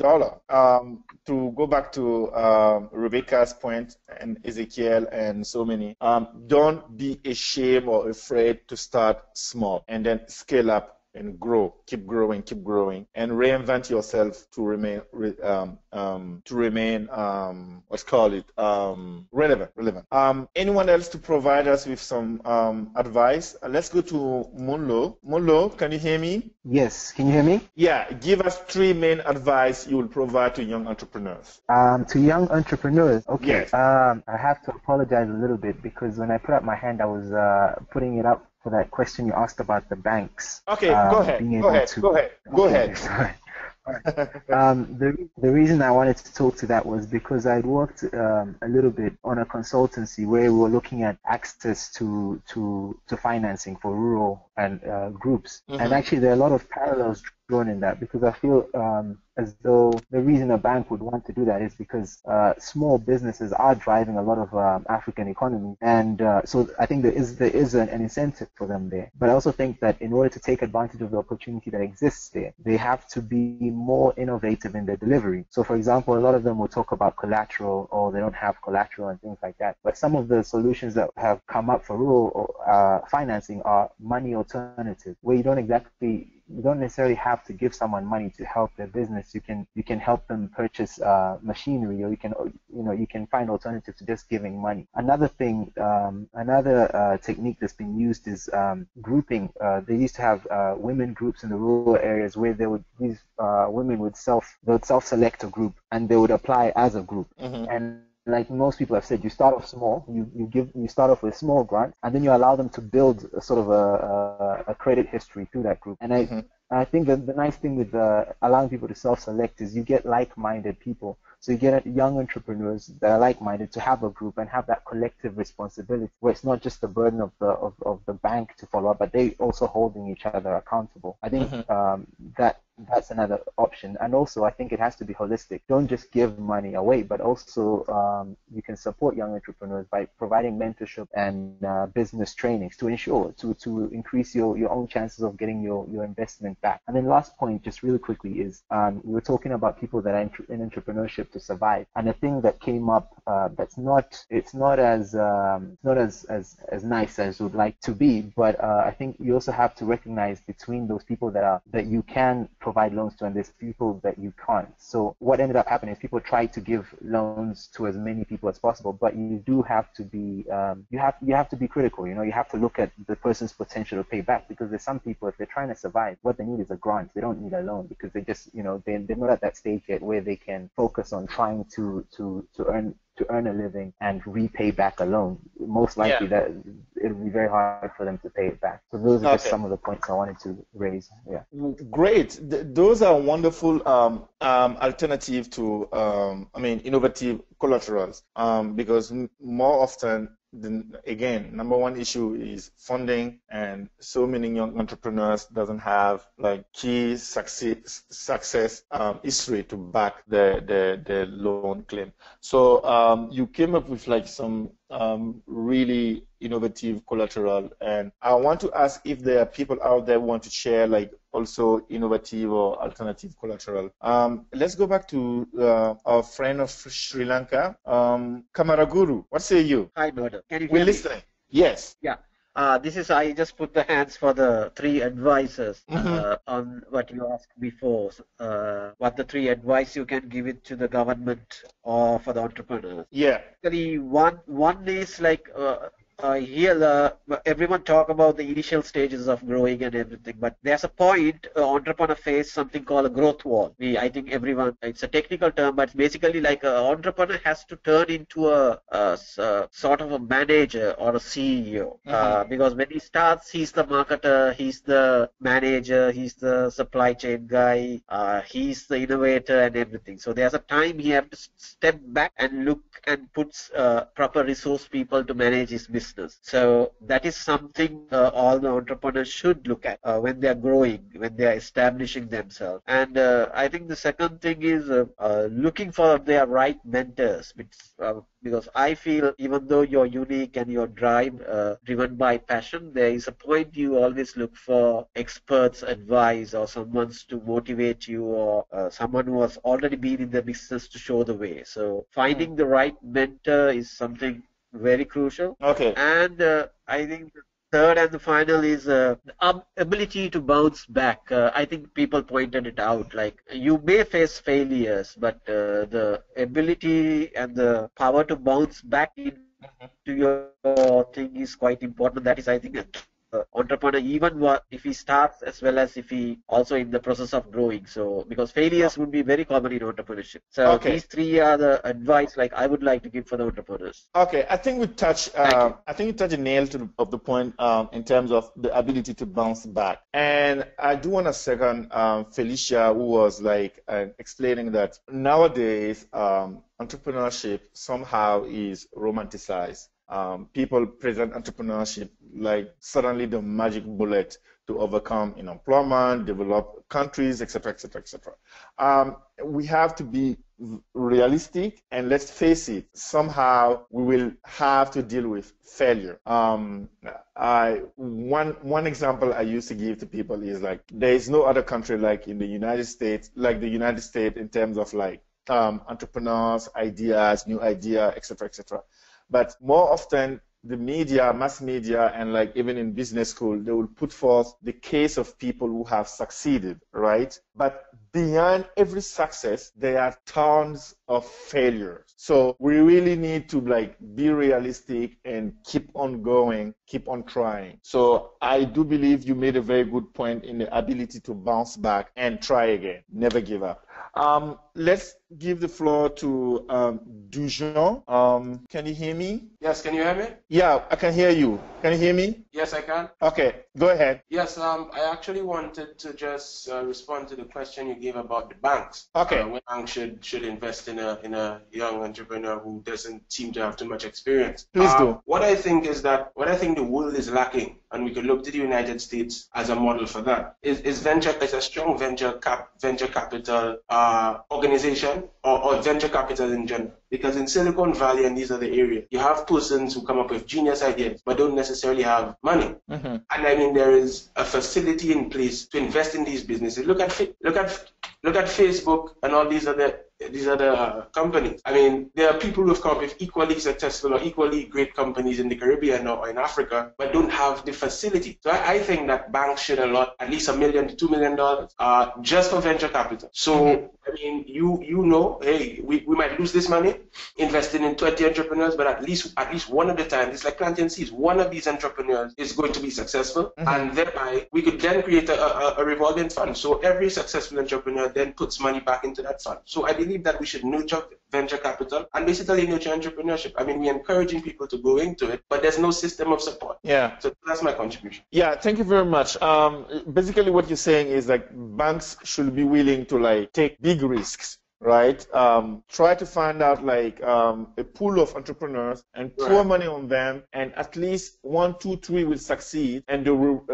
To go back to Rebecca's point and Ezekiel and so many, don't be ashamed or afraid to start small and then scale up and grow, keep growing, and reinvent yourself to remain relevant. Anyone else to provide us with some advice? Let's go to Munlo. Munlo, can you hear me? Yes, can you hear me? Yeah, give us 3 main advice you will provide to young entrepreneurs. To young entrepreneurs, okay. Yes. I have to apologize a little bit, because when I put up my hand, I was putting it up for that question you asked about the banks. Okay, go ahead. Sorry. The reason I wanted to talk to that was because I'd worked a little bit on a consultancy where we were looking at access to financing for rural and groups, and actually there are a lot of parallels drawn in that, because I feel as though the reason a bank would want to do that is because small businesses are driving a lot of African economy, and so I think there is an incentive for them there. But I also think that in order to take advantage of the opportunity that exists there, they have to be more innovative in their delivery. So for example, a lot of them will talk about collateral, or they don't have collateral and things like that. But some of the solutions that have come up for rural financing are money alternatives, where you don't necessarily have to give someone money to help their business. You can help them purchase machinery, or you can find alternatives to just giving money. Another thing, another technique that's been used is grouping. They used to have women groups in the rural areas where these women would self-select a group, and they would apply as a group. And like most people have said, you start off small. You start off with a small grant, and then you allow them to build a sort of a credit history through that group. And I think that the nice thing with allowing people to self-select is you get like-minded people. So you get young entrepreneurs that are like-minded to have a group and have that collective responsibility, where it's not just the burden of the bank to follow up, but they also holding each other accountable. I think that's another option. And also, I think it has to be holistic. Don't just give money away, but also you can support young entrepreneurs by providing mentorship and business trainings to ensure to increase your own chances of getting your investment back. And then last point, just really quickly, is we were talking about people that are in entrepreneurship to survive. And the thing that came up that's not as nice as would like to be, but I think you also have to recognize between those people that you can provide loans to and there's people that you can't. So what ended up happening is people tried to give loans to as many people as possible, but you do have to be you have to be critical. You have to look at the person's potential to pay back, because there's some people, if they're trying to survive, what they need is a grant. They don't need a loan, because they just they're not at that stage yet where they can focus on trying to earn a living and repay back a loan. Most likely that it'll be very hard for them to pay it back. So those are just some of the points I wanted to raise. Yeah. Great. Those are wonderful alternative to innovative collaterals, because more often again, number one issue is funding, and so many young entrepreneurs doesn't have key success history to back the loan claim. So you came up with some really innovative collateral, and I want to ask if there are people out there who want to share also innovative or alternative collateral. Let's go back to our friend of Sri Lanka, Kamaraguru. What say you? Hi, Murder. Can you hear We're me? listening. Yes. Yeah. I just put the hands for the three advisors on what you asked before. What the three advice you can give it to the government or for the entrepreneurs. Yeah. Actually, one is here everyone talk about the initial stages of growing and everything, but there's a point entrepreneur face something called a growth wall. I think everyone, it's a technical term, but basically an entrepreneur has to turn into a sort of a manager or a CEO, because when he starts, he's the marketer, he's the manager, he's the supply chain guy, he's the innovator and everything. So there's a time he has to step back and look and puts proper resource people to manage his business. So that is something all the entrepreneurs should look at when they are growing, when they are establishing themselves. And I think the second thing is looking for their right mentors, because I feel even though you're unique and you're driven by passion, there is a point you always look for experts' advice or someone to motivate you, or someone who has already been in the business to show the way. So finding the right mentor is something very crucial. Okay. And I think the third and the final is the ability to bounce back. I think people pointed it out. You may face failures, but the ability and the power to bounce back into your thing is quite important. That is, I think, a entrepreneur, even if he starts as well as if he also in the process of growing. So because failures would be very common in entrepreneurship. So these three are the advice like I would like to give for the entrepreneurs. Okay, I think we touch a nail of the point in terms of the ability to bounce back. And I do want to second Felicia, who was like explaining that nowadays entrepreneurship somehow is romanticized. People present entrepreneurship like suddenly the magic bullet to overcome unemployment, develop countries, etc., etc., etc. We have to be realistic, and let's face it, somehow we will have to deal with failure. One example I used to give to people is like there is no other country like in the United States, in terms of like entrepreneurs, ideas, new idea, etc., etc. But more often, the media, mass media, and like even in business school, they will put forth the case of people who have succeeded, right? But behind every success, there are tons of failures. So we really need to like be realistic and keep on going, keep on trying. So I do believe you made a very good point in the ability to bounce back and try again. Never give up. Let's give the floor to Dujon. Can you hear me? Yes, can you hear me? Yeah, I can hear you. Can you hear me? Yes, I can. Okay, go ahead. Yes, I actually wanted to just respond to the question you gave about the banks. Okay. When banks should invest in a young entrepreneur who doesn't seem to have too much experience. Please do. What I think the world is lacking, and we could look to the United States as a model for that, is a strong venture capital organization or venture capital in general. Because in Silicon Valley and these other areas, you have persons who come up with genius ideas but don't necessarily have money. Mm-hmm. And I mean, there is a facility in place to invest in these businesses. Look at Facebook and all these other companies. I mean, there are people who have come up with equally successful or equally great companies in the Caribbean or in Africa, but don't have the facility. So I think that banks should allot at least $1 million to $2 million just for venture capital. So, I mean, hey, we might lose this money investing in 20 entrepreneurs, but at least one at a time. It's like planting seeds. One of these entrepreneurs is going to be successful, and thereby we could then create a revolving fund. So every successful entrepreneur then puts money back into that fund. So I believe that we should nurture venture capital and basically nurture entrepreneurship. I mean, we're encouraging people to go into it, but there's no system of support. Yeah. So that's my contribution. Yeah, thank you very much. Basically what you're saying is like banks should be willing to like take big risks, right? Try to find out like a pool of entrepreneurs and pour money on them, and at least 1, 2, 3 will succeed, and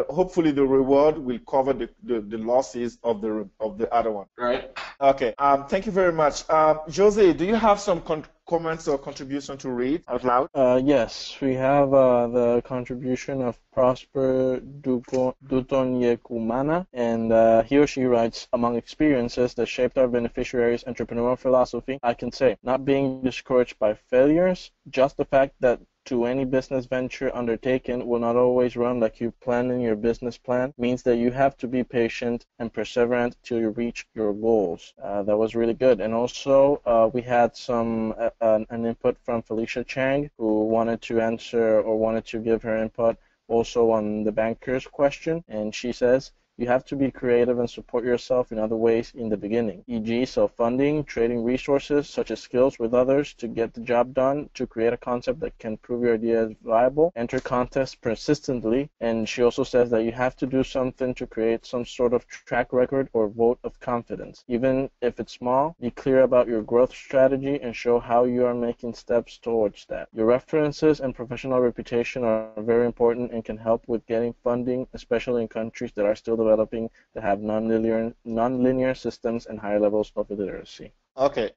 hopefully the reward will cover the losses of the other one. Right. Okay. Thank you very much. Jose, do you have some comments or contribution to read out loud? Yes, we have the contribution of Prosper Dutonyekumana, and he or she writes, among experiences that shaped our beneficiaries' entrepreneurial philosophy, I can say, not being discouraged by failures, just the fact that to any business venture undertaken will not always run like you plan in your business plan means that you have to be patient and perseverant till you reach your goals. That was really good. And also we had an input from Felicia Chang, who wanted to give her input also on the banker's question, and she says, you have to be creative and support yourself in other ways in the beginning, e.g. self-funding, trading resources such as skills with others to get the job done, to create a concept that can prove your idea is viable, enter contests persistently, and she also says that you have to do something to create some sort of track record or vote of confidence. Even if it's small, be clear about your growth strategy and show how you are making steps towards that. Your references and professional reputation are very important and can help with getting funding, especially in countries that are still developing that have non-linear systems and higher levels of literacy. Okay.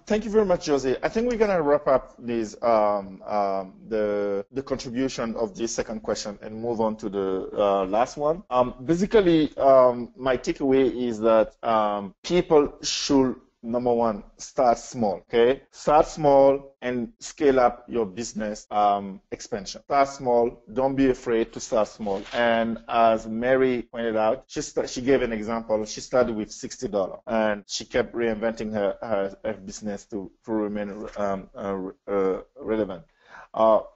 Thank you very much, Jose. I think we're gonna wrap up this the contribution of this second question and move on to the last one. Basically, my takeaway is that people should, number one, start small. Okay, start small and scale up your business expansion. Start small. Don't be afraid to start small. And as Mary pointed out, she gave an example. She started with $60 and she kept reinventing her business to remain relevant. But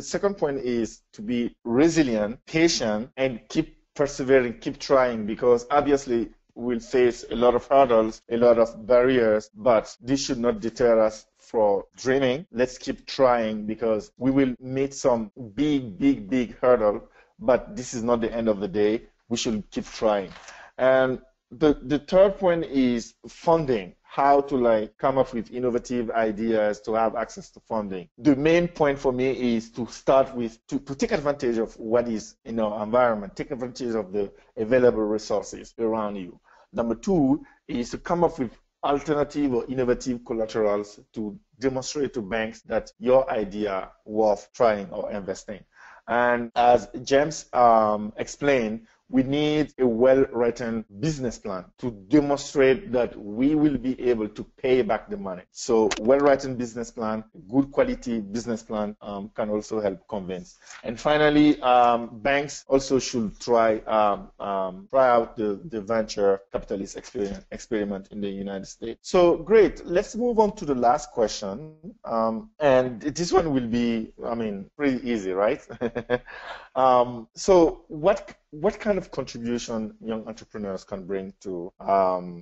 second point is to be resilient, patient, and keep persevering, keep trying, because obviously we'll face a lot of hurdles, a lot of barriers, but this should not deter us from dreaming. Let's keep trying, because we will meet some big hurdle, but this is not the end of the day. We should keep trying. And the third point is funding. How to come up with innovative ideas to have access to funding. The main point for me is to start with, to take advantage of what is in our environment, take advantage of the available resources around you. Number two is to come up with alternative or innovative collaterals to demonstrate to banks that your idea worth trying or investing. And as James explained, we need a well-written business plan to demonstrate that we will be able to pay back the money. So well-written business plan, good quality business plan can also help convince. And finally, banks also should try out the venture capitalist experiment in the United States. So great. Let's move on to the last question. And this one will be, pretty easy, right? So what kind of contribution young entrepreneurs can bring to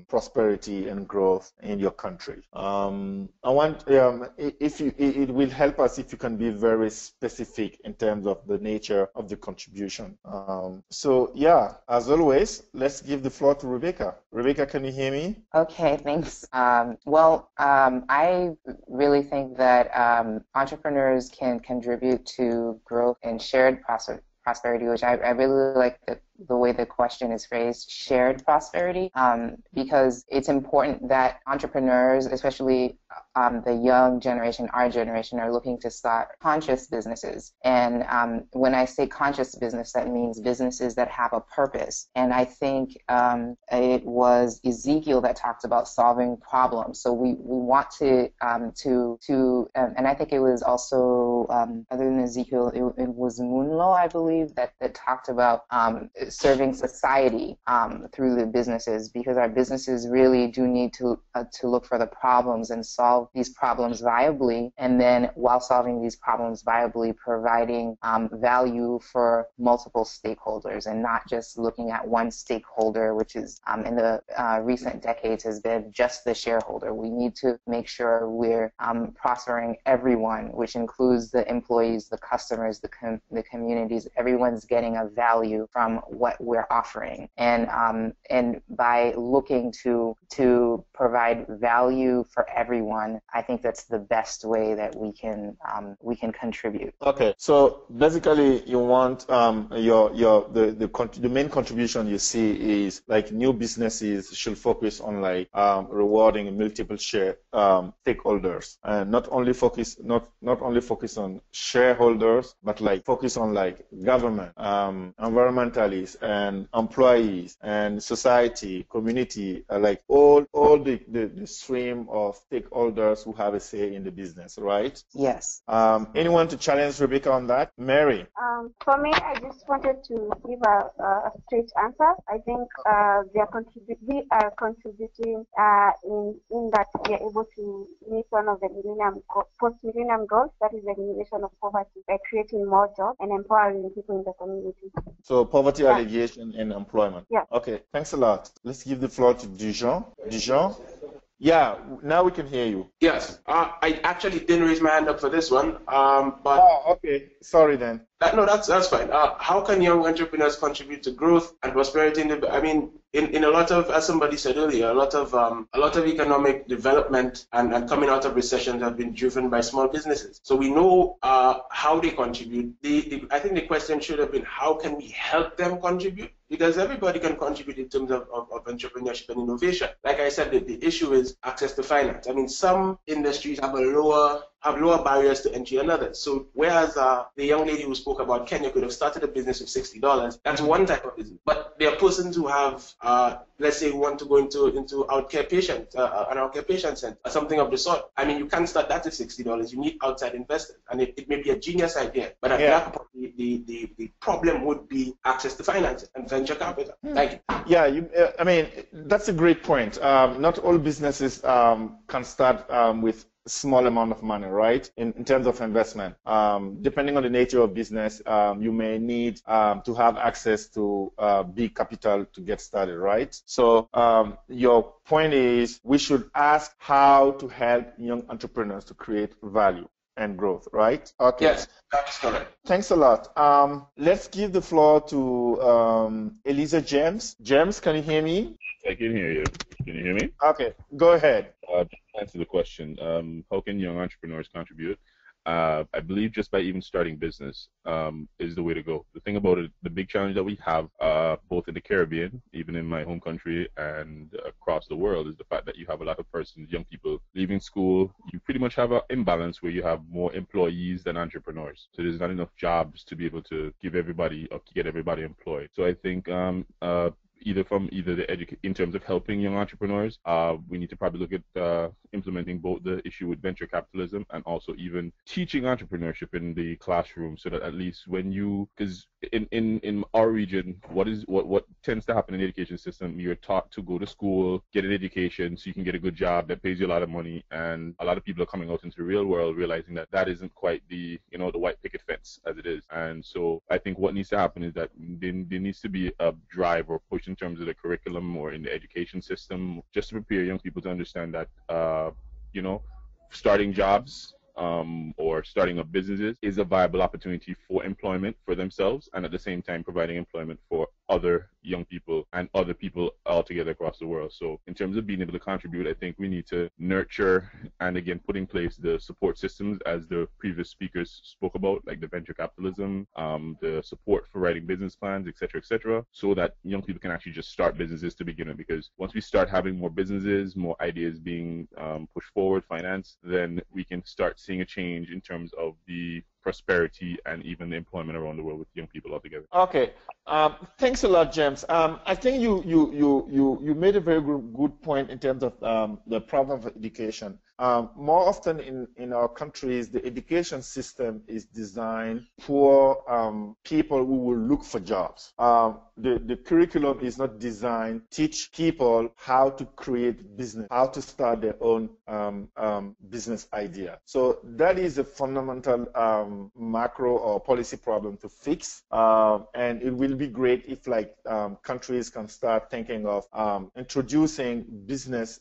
prosperity and growth in your country? I want, it will help us if you can be very specific in terms of the nature of the contribution. So yeah, as always, let's give the floor to Rebecca. Rebecca, can you hear me? Okay, thanks. I really think that entrepreneurs can contribute to growth and shared prosperity, which I really like the way the question is phrased, shared prosperity, because it's important that entrepreneurs, especially the young generation, our generation, are looking to start conscious businesses. And when I say conscious business, that means businesses that have a purpose. And I think it was Ezekiel that talked about solving problems. So we want to and I think it was also, other than Ezekiel, it was Munlo, I believe, that talked about serving society through the businesses, because our businesses really do need to look for the problems and solve these problems viably, and then while solving these problems viably, providing value for multiple stakeholders and not just looking at one stakeholder, which is in the recent decades has been just the shareholder. We need to make sure we're prospering everyone, which includes the employees, the customers, the communities. Everyone's getting a value from what we're offering, and by looking to provide value for everyone, I think that's the best way that we can contribute. Okay, so basically, you want the main contribution you see is like new businesses should focus on rewarding multiple stakeholders, and not only focus on shareholders, but focus on government, environmentalists, and employees, and society, community, all the stream of stakeholders who have a say in the business, right? Yes. Anyone to challenge Rebecca on that? Mary? For me, I just wanted to give a straight answer. I think we are contributing in that we are able to meet one of the post-millennium goals, that is the elimination of poverty, by creating more jobs and empowering people in the community. So poverty alleviation and employment. Yeah. Okay, thanks a lot. Let's give the floor to Dijon. Dijon? Yeah, now we can hear you. Yes, I actually didn't raise my hand up for this one, but... Oh, okay. Sorry then. No, that's fine. How can young entrepreneurs contribute to growth and prosperity in a lot of, as somebody said earlier, a lot of economic development and coming out of recessions have been driven by small businesses. So we know how they contribute. I think the question should have been, how can we help them contribute? Because everybody can contribute in terms of entrepreneurship and innovation. Like I said, the issue is access to finance. Some industries have lower barriers to entry than others. So whereas the young lady who spoke about Kenya could have started a business with $60, that's one type of business. But there are persons who have, let's say, who want to go into outcare patient, an outcare patient center, or something of the sort. You can't start that with $60. You need outside investors, and it may be a genius idea. But at that point, the problem would be access to finance and venture capital. Thank you. Yeah, that's a great point. Not all businesses can start with small amount of money, right? In terms of investment. Depending on the nature of business, you may need to have access to big capital to get started, right? So your point is we should ask how to help young entrepreneurs to create value and growth, right? Okay. Yes, that's correct. Thanks a lot. Let's give the floor to Elisa James. James, can you hear me? I can hear you. Can you hear me? Okay, go ahead. To answer the question, how can young entrepreneurs contribute? I believe just by even starting business is the way to go. The thing about it, the big challenge that we have, both in the Caribbean, even in my home country, and across the world, is the fact that you have a lot of persons, young people, leaving school. You pretty much have an imbalance where you have more employees than entrepreneurs. So there's not enough jobs to be able to give everybody or get everybody employed. So I think in terms of helping young entrepreneurs, we need to probably look at implementing both the issue with venture capitalism and also even teaching entrepreneurship in the classroom, so that at least when you, because in our region, what tends to happen in the education system, you're taught to go to school, get an education so you can get a good job that pays you a lot of money, and a lot of people are coming out into the real world realizing that that isn't quite the the white picket fence as it is. And so I think what needs to happen is that there needs to be a drive or push in terms of the curriculum or in the education system, just to prepare young people to understand that starting jobs or starting up businesses is a viable opportunity for employment for themselves, and at the same time providing employment for other young people and other people altogether across the world. So in terms of being able to contribute, I think we need to nurture and again put in place the support systems as the previous speakers spoke about, like the venture capitalism, the support for writing business plans, etc., so that young people can actually just start businesses to begin with. Because once we start having more businesses, more ideas being pushed forward, financed, then we can start seeing a change in terms of the prosperity and even the employment around the world with young people altogether. Okay, thanks a lot, James. I think you made a very good point in terms of the problem of education. More often in our countries, the education system is designed for people who will look for jobs. The curriculum is not designed to teach people how to create business, how to start their own business idea. So that is a fundamental macro or policy problem to fix. And it will be great if countries can start thinking of introducing business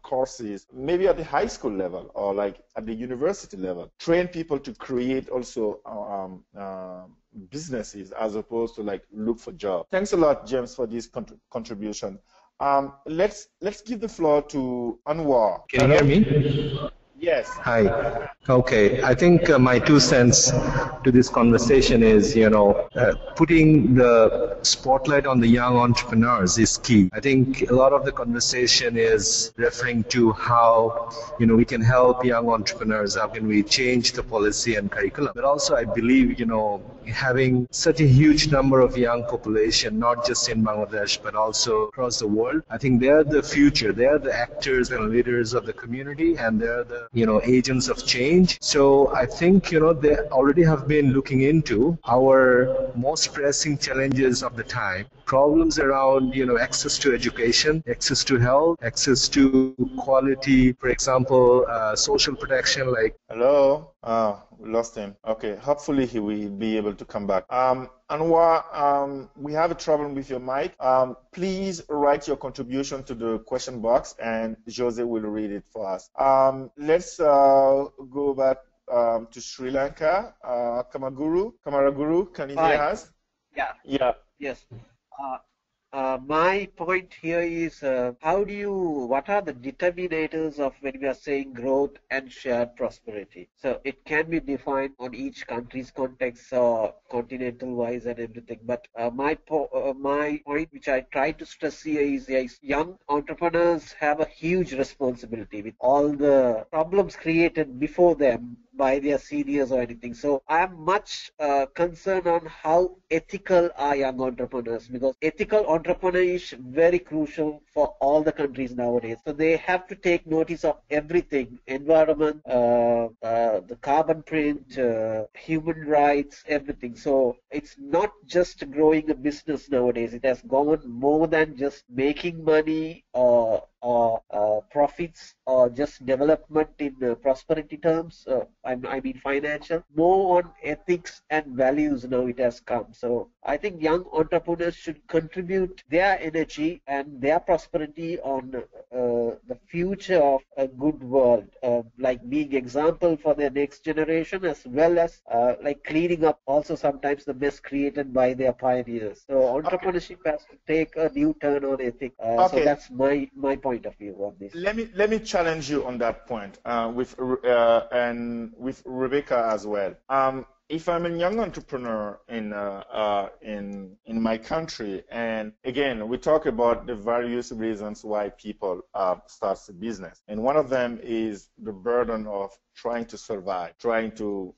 courses, maybe at the high school level or at the university level. Train people to create also businesses as opposed to look for jobs. Thanks a lot, James, for this contribution. Let's give the floor to Anwar. Can you hear me? Yes. Hi. Okay. I think my 2 cents to this conversation is, putting the spotlight on the young entrepreneurs is key. I think a lot of the conversation is referring to how, we can help young entrepreneurs. How can we change the policy and curriculum? But also, I believe, having such a huge number of young population, not just in Bangladesh, but also across the world, I think they're the future. They're the actors and leaders of the community, and they're the agents of change. So I think, they already have been looking into our most pressing challenges of the time, problems around, access to education, access to health, access to quality, for example, social protection like... Hello? We lost him. Okay, hopefully he will be able to come back. Anwar, we have a problem with your mic. Please write your contribution to the question box and Jose will read it for us. Let's go back to Sri Lanka. Kamaraguru, can you hear us? Yeah. Yes. My point here is what are the determinators of when we are saying growth and shared prosperity? So it can be defined on each country's context or continental wise and everything. But my point which I try to stress here is young entrepreneurs have a huge responsibility with all the problems created before them by their seniors or anything. So I am much concerned on how ethical are young entrepreneurs, because ethical entrepreneurship is very crucial for all the countries nowadays. So they have to take notice of everything: environment, the carbon print, human rights, everything. So it's not just growing a business nowadays. It has gone more than just making money or or profits or just development in prosperity terms. I mean financial, more on ethics and values now it has come. So I think young entrepreneurs should contribute their energy and their prosperity on the future of a good world, like being example for their next generation, as well as like cleaning up also sometimes the mess created by their pioneers. So entrepreneurship has to take a new turn on ethics. So that's my point of view on this. Let me challenge you on that point with Rebecca as well. If I'm a young entrepreneur in my country, and again we talk about the various reasons why people start a business, and one of them is the burden of trying to survive, trying to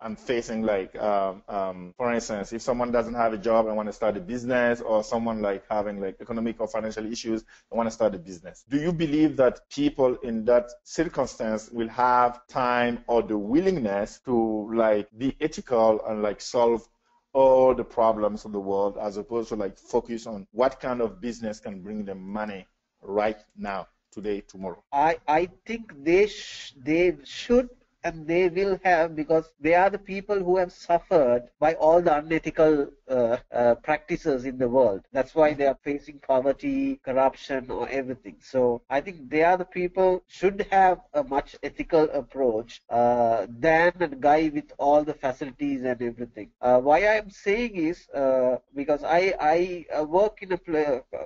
I'm facing like, for instance, if someone doesn't have a job and want to start a business, or someone like having like economic or financial issues and want to start a business. Do you believe that people in that circumstance will have time or the willingness to like be ethical and like solve all the problems of the world, as opposed to like focus on what kind of business can bring them money right now, today, tomorrow? I think they should and they will have, because they are the people who have suffered by all the unethical practices in the world. That's why they are facing poverty, corruption, or everything. So I think they are the people should have a much ethical approach than a guy with all the facilities and everything. Why I am saying is because I work in a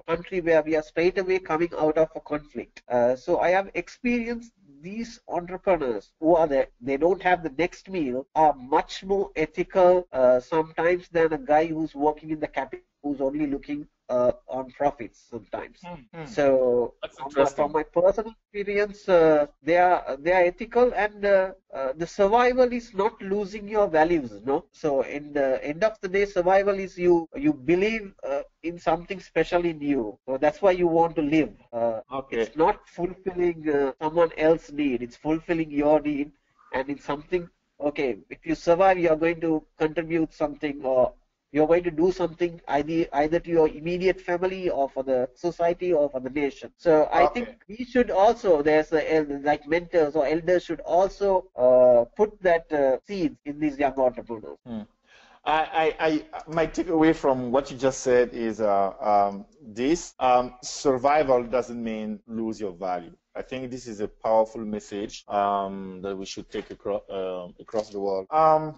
country where we are straight away coming out of a conflict. So I have experienced these entrepreneurs who are there, they don't have the next meal, are much more ethical sometimes than a guy who's working in the capital, who's only looking on profits sometimes. So from my personal experience, they are ethical, and the survival is not losing your values, no. So in the end of the day, survival is you believe in something special in you. So that's why you want to live. It's not fulfilling someone else's need. It's fulfilling your need, and it's something. Okay, if you survive, you are going to contribute something, or you're going to do something either to your immediate family, or for the society, or for the nation. So I think we should also, there's like mentors or elders should also put that seeds in these young entrepreneurs. My takeaway from what you just said is survival doesn't mean lose your value. I think this is a powerful message that we should take across the world.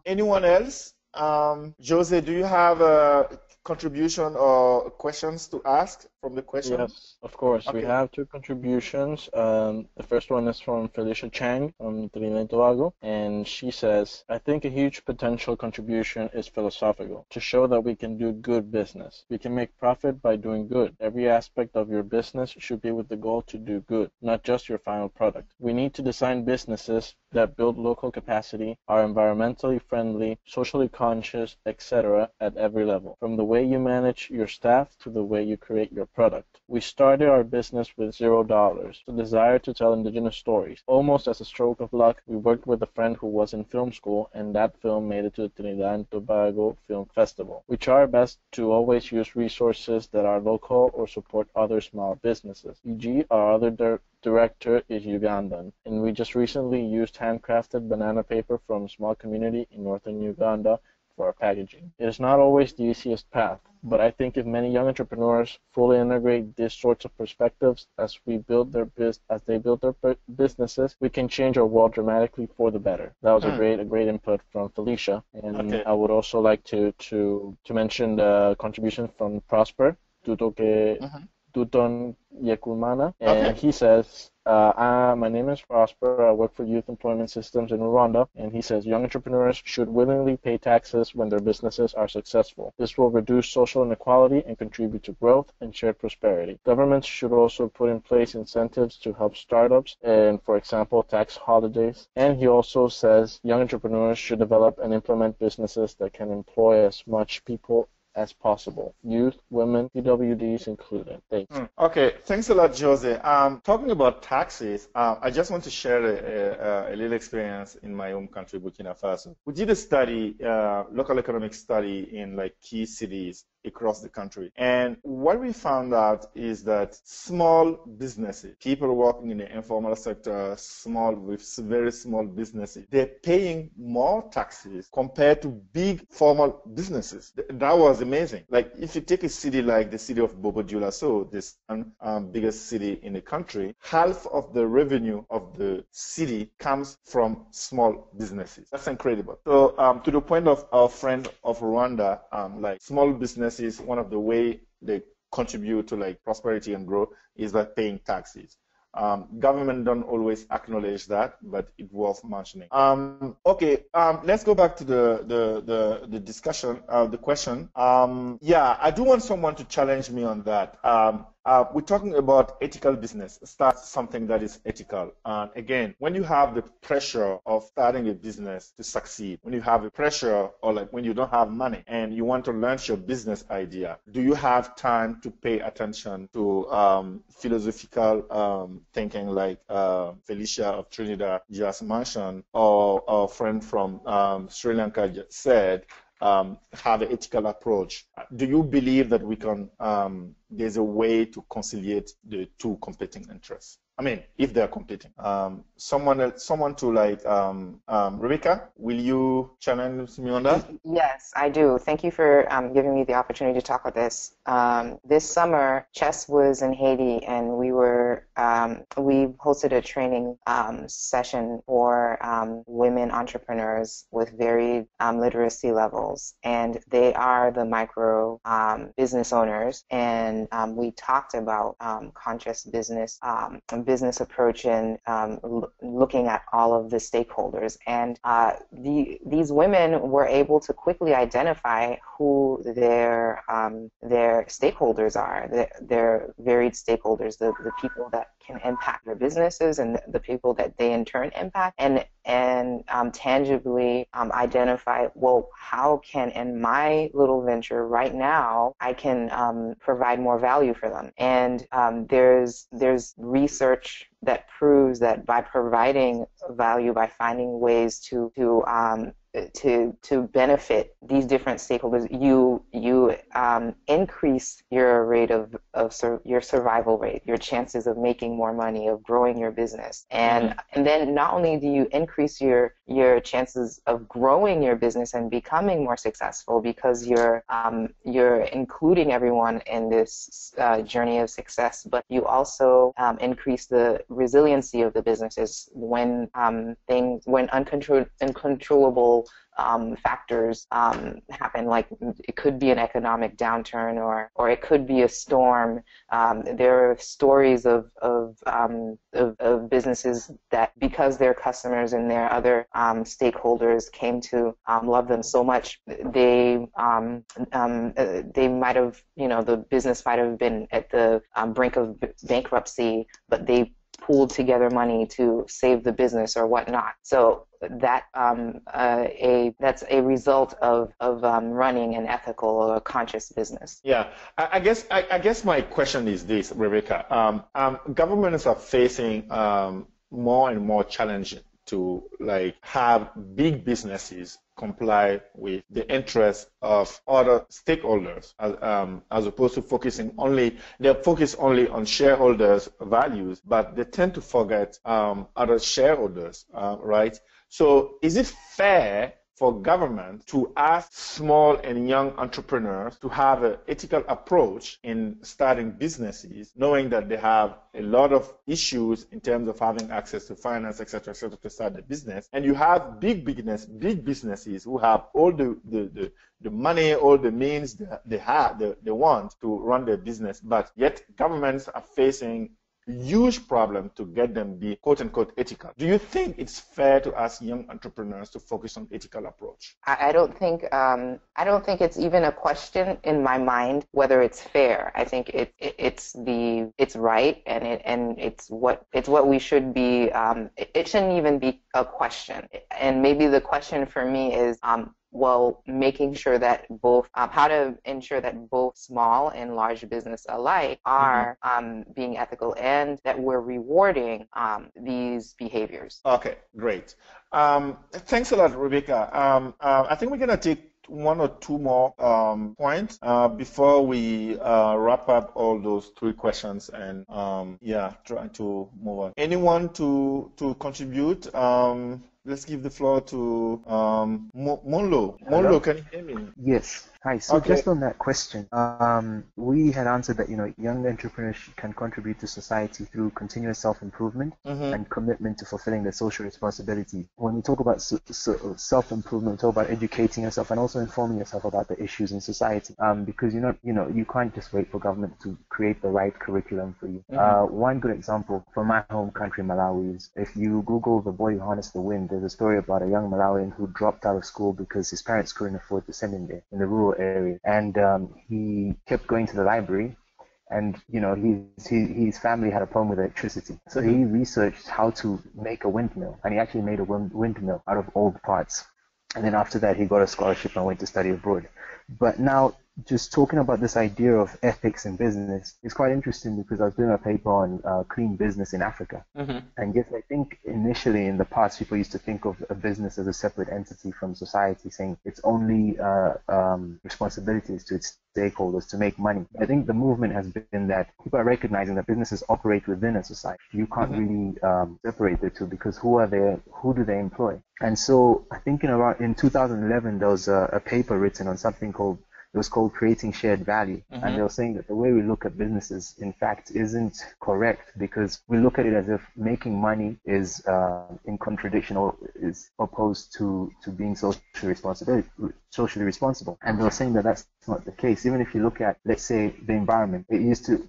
Anyone else? Jose, do you have a contribution or questions to ask from the question? Yes, of course. We have two contributions. The first one is from Felicia Chang from Trinidad and Tobago, and she says, I think a huge potential contribution is philosophical, to show that we can do good business. We can make profit by doing good. Every aspect of your business should be with the goal to do good, not just your final product. We need to design businesses that build local capacity, are environmentally friendly, socially conscious, etc. at every level, from the way you manage your staff to the way you create your product. We started our business with $0, the desire to tell indigenous stories. Almost as a stroke of luck, we worked with a friend who was in film school, and that film made it to the Trinidad and Tobago Film Festival. We try our best to always use resources that are local or support other small businesses. E.g., our other director is Ugandan, and we just recently used handcrafted banana paper from a small community in northern Uganda for our packaging. It is not always the easiest path, but I think if many young entrepreneurs fully integrate these sorts of perspectives as they build their businesses, we can change our world dramatically for the better. That was a great input from Felicia, and I would also like to mention the contribution from Prosper Tuton Yekulmana, and he says, my name is Prosper, I work for Youth Employment Systems in Rwanda, and he says young entrepreneurs should willingly pay taxes when their businesses are successful. This will reduce social inequality and contribute to growth and shared prosperity. Governments should also put in place incentives to help startups, and for example, tax holidays. And he also says young entrepreneurs should develop and implement businesses that can employ as much people as possible. Youth, women, PWDs included. Thanks. Okay, thanks a lot, Jose. Talking about taxes, I just want to share a little experience in my home country, Burkina Faso. We did a study, local economic study in like key cities across the country. And what we found out is that small businesses, people working in the informal sector, very small businesses, they're paying more taxes compared to big formal businesses. That was amazing. Like if you take a city like the city of Bobo Dioulasso, this biggest city in the country, half of the revenue of the city comes from small businesses. That's incredible. So to the point of our friend of Rwanda, like small businesses, one of the way they contribute to like prosperity and growth is by paying taxes. Government don't always acknowledge that, but it's worth mentioning. Okay, let's go back to the discussion, the question. Yeah, I do want someone to challenge me on that. We're talking about ethical business. Start something that is ethical. And again, when you have the pressure of starting a business to succeed, when you have a pressure or like when you don't have money and you want to launch your business idea, do you have time to pay attention to philosophical thinking like Felicia of Trinidad just mentioned, or our friend from Sri Lanka just said, have an ethical approach? Do you believe that we can, there's a way to conciliate the two competing interests? I mean, if they're competing. Someone to like, Rebecca, will you challenge me on that? Yes, I do. Thank you for giving me the opportunity to talk about this. This summer, Chess was in Haiti, and we hosted a training session for women entrepreneurs with varied literacy levels, and they are the micro business owners, and we talked about conscious business approach and looking at all of the stakeholders. And these women were able to quickly identify who their stakeholders are, their varied stakeholders, the people that can impact their businesses and the people that they in turn impact, and tangibly identify, well, how can in my little venture right now I can provide more value for them. And there's research that proves that by providing value, by finding ways to benefit these different stakeholders, you increase your rate of your survival rate, your chances of making more money, of growing your business, and then not only do you increase your chances of growing your business and becoming more successful because you're including everyone in this journey of success, but you also increase the resiliency of the businesses when uncontrollable factors happen, like it could be an economic downturn or it could be a storm. There are stories of businesses that, because their customers and their other stakeholders came to love them so much, they might have, the business might have been at the brink of bankruptcy, but they pooled together money to save the business or whatnot. So that that's a result of running an ethical or conscious business. Yeah, I guess my question is this, Rebecca. Governments are facing more and more challenges to like have big businesses comply with the interests of other stakeholders, as opposed to they're focused only on shareholders' values, but they tend to forget other shareholders, right? So is it fair for government to ask small and young entrepreneurs to have an ethical approach in starting businesses, knowing that they have a lot of issues in terms of having access to finance, et cetera, to start a business, and you have big businesses who have all the money, all the means they want to run their business, but yet governments are facing huge problem to get them be quote-unquote ethical. Do you think it's fair to ask young entrepreneurs to focus on ethical approach? I don't think it's even a question in my mind whether it's fair. I think it's right, and it's what we should be. It shouldn't even be a question. And maybe the question for me is making sure that both, how to ensure that both small and large business alike are being ethical, and that we're rewarding these behaviors. Okay, great. Thanks a lot, Rebecca. I think we're going to take one or two more points before we wrap up all those three questions and try to move on. Anyone to contribute? Let's give the floor to Monlo. Monlo, can you hear me? Yes. Hi. So just on that question, we had answered that young entrepreneurs can contribute to society through continuous self-improvement and commitment to fulfilling their social responsibility. When we talk about self-improvement, we talk about educating yourself and also informing yourself about the issues in society. Because you can't just wait for government to create the right curriculum for you. One good example from my home country, Malawi, is if you Google the boy who harnessed the wind, there's a story about a young Malawian who dropped out of school because his parents couldn't afford to send him there in the rural area, and he kept going to the library, and his family had a problem with electricity, so he researched how to make a windmill, and he actually made a windmill out of old parts, and then after that he got a scholarship and went to study abroad. But now, just talking about this idea of ethics in business is quite interesting, because I was doing a paper on clean business in Africa. And yes, I think initially in the past people used to think of a business as a separate entity from society, saying its only responsibilities to its stakeholders to make money. I think the movement has been that people are recognizing that businesses operate within a society. You can't really separate the two, because who do they employ? And so I think in 2011 there was a paper written on something called Creating Shared Value. And they were saying that the way we look at businesses, in fact, isn't correct, because we look at it as if making money is in contradiction or is opposed to being socially responsible. And they were saying that that's not the case. Even if you look at, let's say, the environment,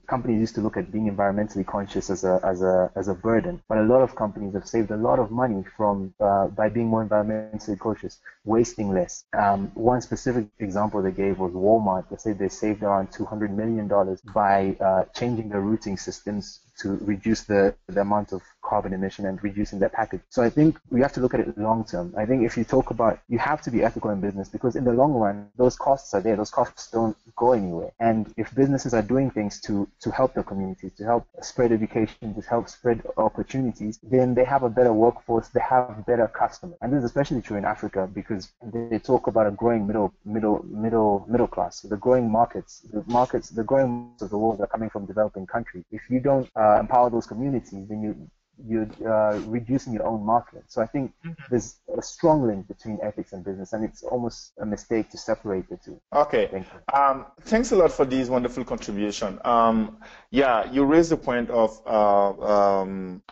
companies used to look at being environmentally conscious as a burden. But a lot of companies have saved a lot of money by being more environmentally conscious, wasting less. One specific example they gave was Walmart. They said they saved around $200 million by changing their routing systems to reduce the amount of carbon emission and reducing their package. So I think we have to look at it long term. I think if you talk about, you have to be ethical in business, because in the long run, those costs are there. Those costs don't go anywhere. And if businesses are doing things to help the communities, to help spread education, to help spread opportunities, then they have a better workforce, they have better customers. And this is especially true in Africa, because they talk about a growing middle class. So the growing markets of the world are coming from developing countries. If you don't empower those communities, then you're reducing your own market. So I think there's a strong link between ethics and business, and it's almost a mistake to separate the two. Okay. Thanks a lot for this wonderful contribution. You raised the point of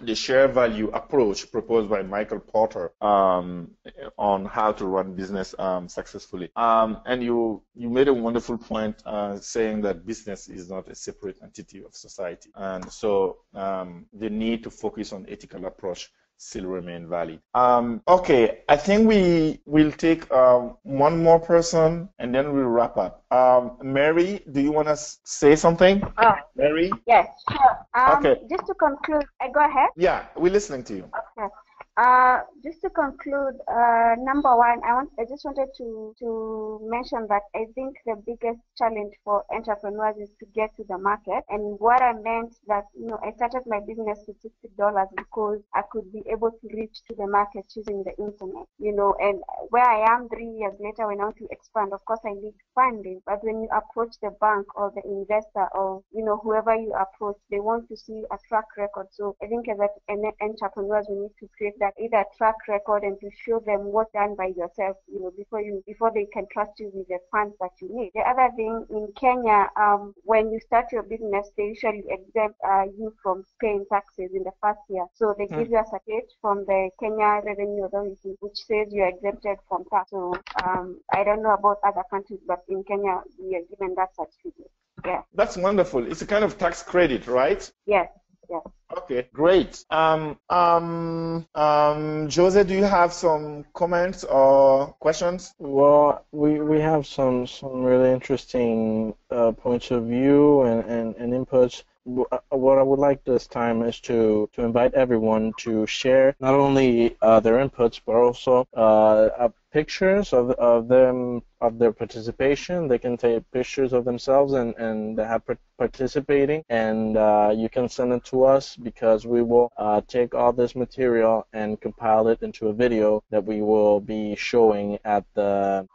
the share value approach proposed by Michael Porter on how to run business successfully. And you made a wonderful point saying that business is not a separate entity of society. And so the need to focus on ethical approach still remain valid. Okay, I think we will take one more person and then we'll wrap up. Mary, do you want to say something? Mary? Yes, sure. Okay. Just to conclude, go ahead. Yeah, we're listening to you. Okay. Just to conclude, number one, I just wanted to mention that I think the biggest challenge for entrepreneurs is to get to the market. And what I meant that, I started my business with $60 because I could be able to reach to the market using the internet, and where I am 3 years later, when I want to expand, of course I need funding. But when you approach the bank or the investor or, whoever you approach, they want to see a track record. So I think as entrepreneurs, we need to create that either track record and to show them what's done by yourself, before they can trust you with the funds that you need. The other thing in Kenya, when you start your business, they usually exempt you from paying taxes in the first year. So they give you a certificate from the Kenya Revenue Authority, which says you're exempted from tax. So I don't know about other countries, but in Kenya, we are given that certificate. Yeah. That's wonderful. It's a kind of tax credit, right? Yes. Yeah. Okay, great. Jose, do you have some comments or questions? Well, we have some really interesting points of view and inputs. What I would like this time is to invite everyone to share not only their inputs but also pictures of them of their participation. They can take pictures of themselves and have participating, and you can send it to us, because we will take all this material and compile it into a video that we will be showing at the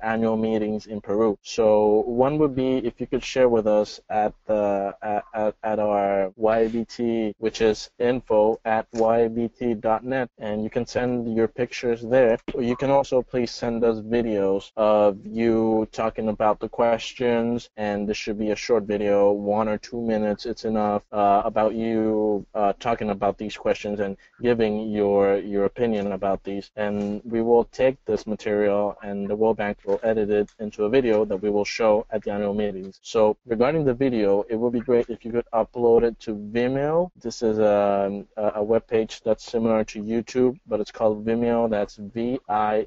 annual meetings in Peru. So one would be if you could share with us at our YABT, which is info@yabt.net, and you can send your pictures there. Or you can also please send us videos of you talking about the questions, and this should be a short video, 1 or 2 minutes, it's enough, about you talking about these questions and giving your opinion about these. And we will take this material and the World Bank will edit it into a video that we will show at the annual meetings. So regarding the video, it would be great if you could upload it to Vimeo. This is a web page that's similar to YouTube, but it's called Vimeo. That's Vimeo.com.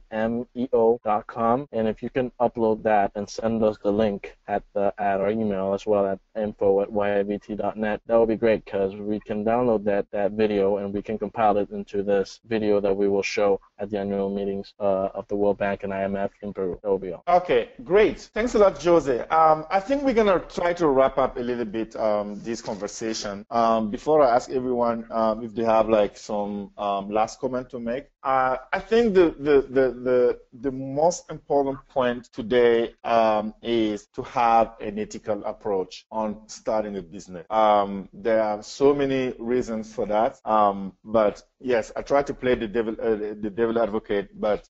And if you can upload that and send us the link at our email as well, at info@yabt.net, that would be great, because we can download that video and we can compile it into this video that we will show at the annual meetings of the World Bank and IMF in Peru. That will be all. Okay, great. Thanks a lot, Jose. I think we're going to try to wrap up a little bit this conversation. Before I ask everyone if they have like some last comment to make, I think the most important point today is to have an ethical approach on starting a business. There are so many reasons for that, but yes, I try to play the devil advocate, but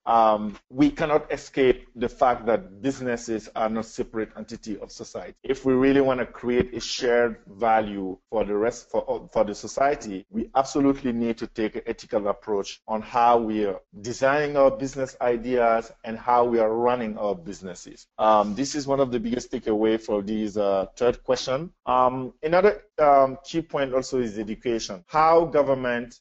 we cannot escape the fact that businesses are not separate entity of society. If we really want to create a shared value for the rest for the society, we absolutely need to take an ethical approach on how we are designing our business ideas and how we are running our businesses. This is one of the biggest takeaway for this third question. Another key point also is education. How government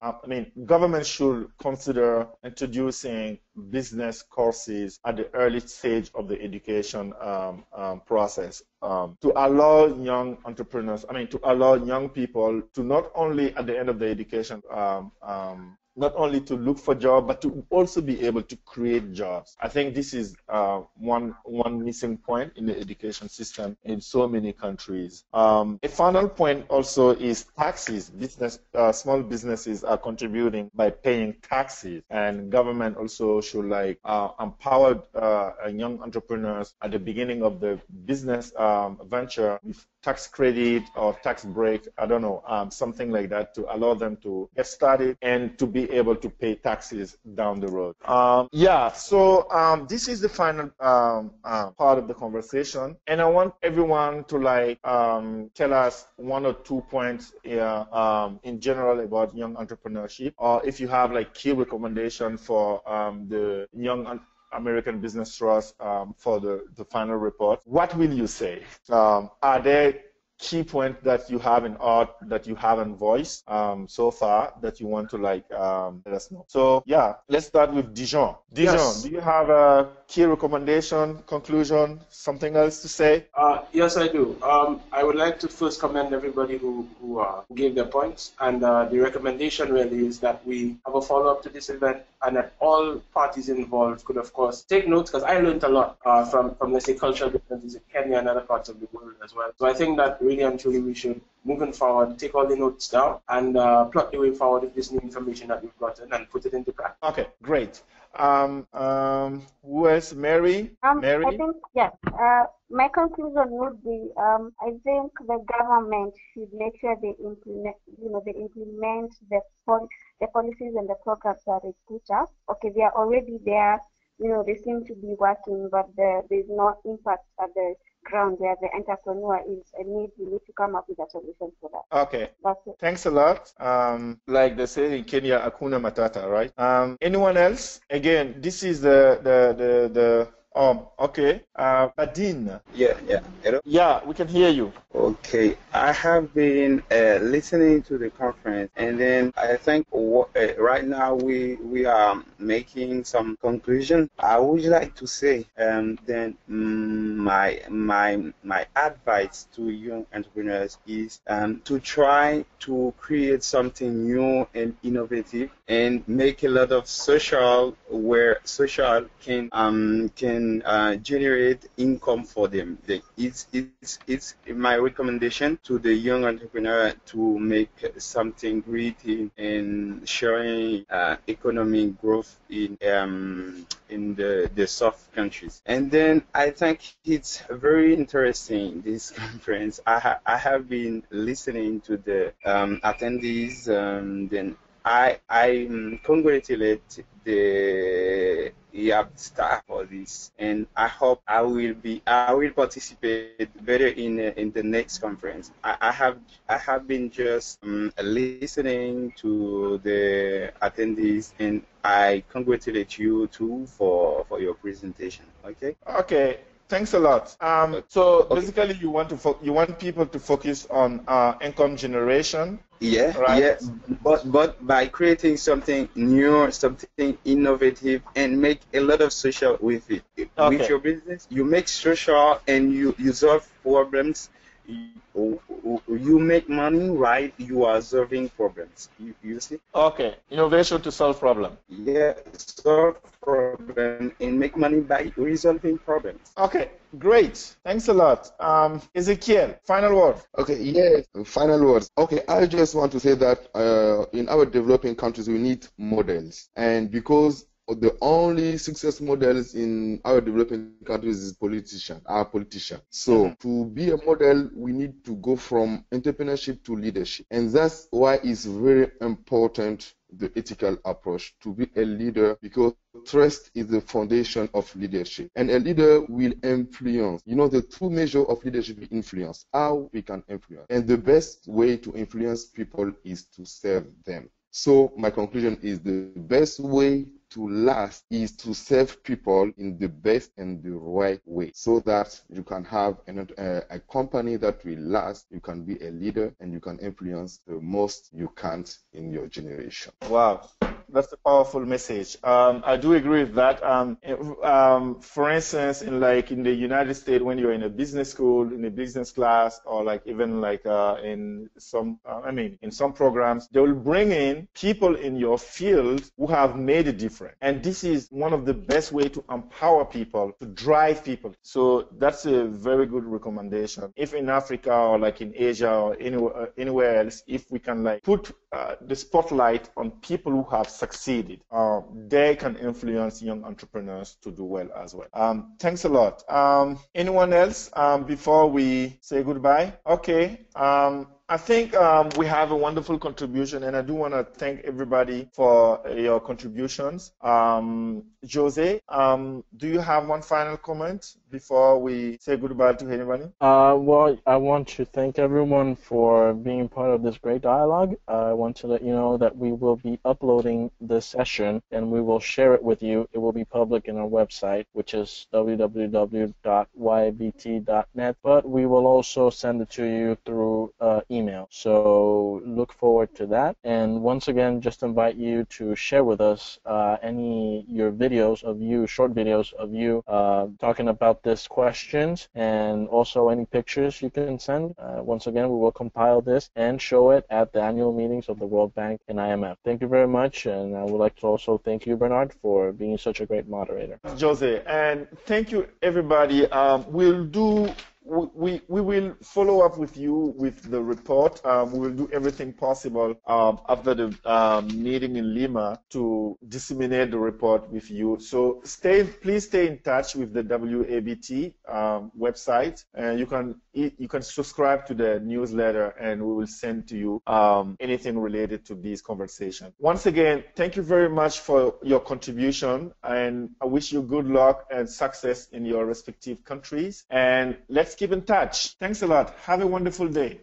should consider introducing business courses at the early stage of the education process to allow young entrepreneurs, to allow young people to not only at the end of the education not only to look for jobs, but to also be able to create jobs. I think this is one missing point in the education system in so many countries. A final point also is taxes. Small businesses are contributing by paying taxes, and government also should empower young entrepreneurs at the beginning of the business venture with tax credit or tax break, I don't know, something like that, to allow them to get started and to be able to pay taxes down the road. So this is the final part of the conversation, and I want everyone to tell us 1 or 2 points in general about young entrepreneurship, or if you have key recommendation for the Young American Business Trust for the final report. What will you say? Are there key points that you have in art that you haven't voiced so far that you want to let us know? So let's start with Dijon. Dijon, yes. Do you have a key recommendation, conclusion, something else to say? Yes, I do. I would like to first commend everybody who gave their points, and the recommendation really is that we have a follow-up to this event, and that all parties involved could, of course, take notes, because I learned a lot from let's say, cultural differences in Kenya and other parts of the world as well. So I think that really and truly we should, moving forward, take all the notes down and plot the way forward with this new information that we've gotten and put it into practice. Okay, great. Who else? Mary? Mary? I think, yes. My conclusion would be, I think the government should make sure they implement the policies and the programs that they put up. Okay, they are already there. They seem to be working, but there's no impact at the ground where the entrepreneur is. We need to come up with a solution for that. Okay. That's it. Thanks a lot. Like they say in Kenya, Hakuna Matata, right? Anyone else? Again, this is the okay. Badin. Yeah. Hello? Yeah, we can hear you. Okay. I have been listening to the conference, and then I think right now we are making some conclusion. I would like to say then my advice to young entrepreneurs is to try to create something new and innovative and make a lot of social where social can generate income for them. It's my recommendation to the young entrepreneur to make something great in sharing economic growth in the soft countries. And then I think it's very interesting, this conference. I have been listening to the attendees. Then I congratulate the YAP staff for this, and I hope I will participate better in the next conference. I have been just listening to the attendees, and I congratulate you too for your presentation. Okay. Okay. Thanks a lot. So basically, you want people to focus on income generation. Yeah, right? Yeah, but by creating something new, something innovative, and make a lot of social with it. Okay. With your business, you make social and you solve problems. You make money, right? You are solving problems. You see? Okay, innovation to solve problem. Yeah, solve problem and make money by resolving problems. Okay, great. Thanks a lot. Ezekiel, final word. Okay, yes, final words. Okay, I just want to say that in our developing countries, we need models. And because the only success models in our developing countries is politicians. So to be a model, we need to go from entrepreneurship to leadership. And that's why it's very important, the ethical approach, to be a leader, because trust is the foundation of leadership. And a leader will influence. The two measures of leadership is influence, how we can influence. And the best way to influence people is to serve them. So my conclusion is the best way to last is to serve people in the best and the right way, so that you can have a company that will last, you can be a leader, and you can influence the most you can in your generation. Wow. That's a powerful message. I do agree with that. For instance, in the United States, when you're in a business school, in a business class, or even in some programs, they will bring in people in your field who have made a difference. And this is one of the best way to empower people, to drive people. So that's a very good recommendation. If in Africa or in Asia or anywhere else, if we can put the spotlight on people who have succeeded, they can influence young entrepreneurs to do well as well. Thanks a lot. Anyone else before we say goodbye? Okay. I think we have a wonderful contribution, and I do want to thank everybody for your contributions. Jose, do you have one final comment before we say goodbye to anybody? Well, I want to thank everyone for being part of this great dialogue. I want to let you know that we will be uploading this session, and we will share it with you. It will be public in our website, which is www.ybt.net, but we will also send it to you through email. So look forward to that. And once again, just invite you to share with us your videos of you, short videos of you talking about this questions, and also any pictures you can send. Once again, we will compile this and show it at the annual meetings of the World Bank and IMF. Thank you very much, and I would like to also thank you, Bernard, for being such a great moderator. Jose, and thank you, everybody. We will follow up with you with the report. We will do everything possible after the meeting in Lima to disseminate the report with you. So please stay in touch with the WABT website, and you can subscribe to the newsletter, and we will send to you anything related to this conversation. Once again, thank you very much for your contribution, and I wish you good luck and success in your respective countries. And let's keep in touch. Thanks a lot. Have a wonderful day.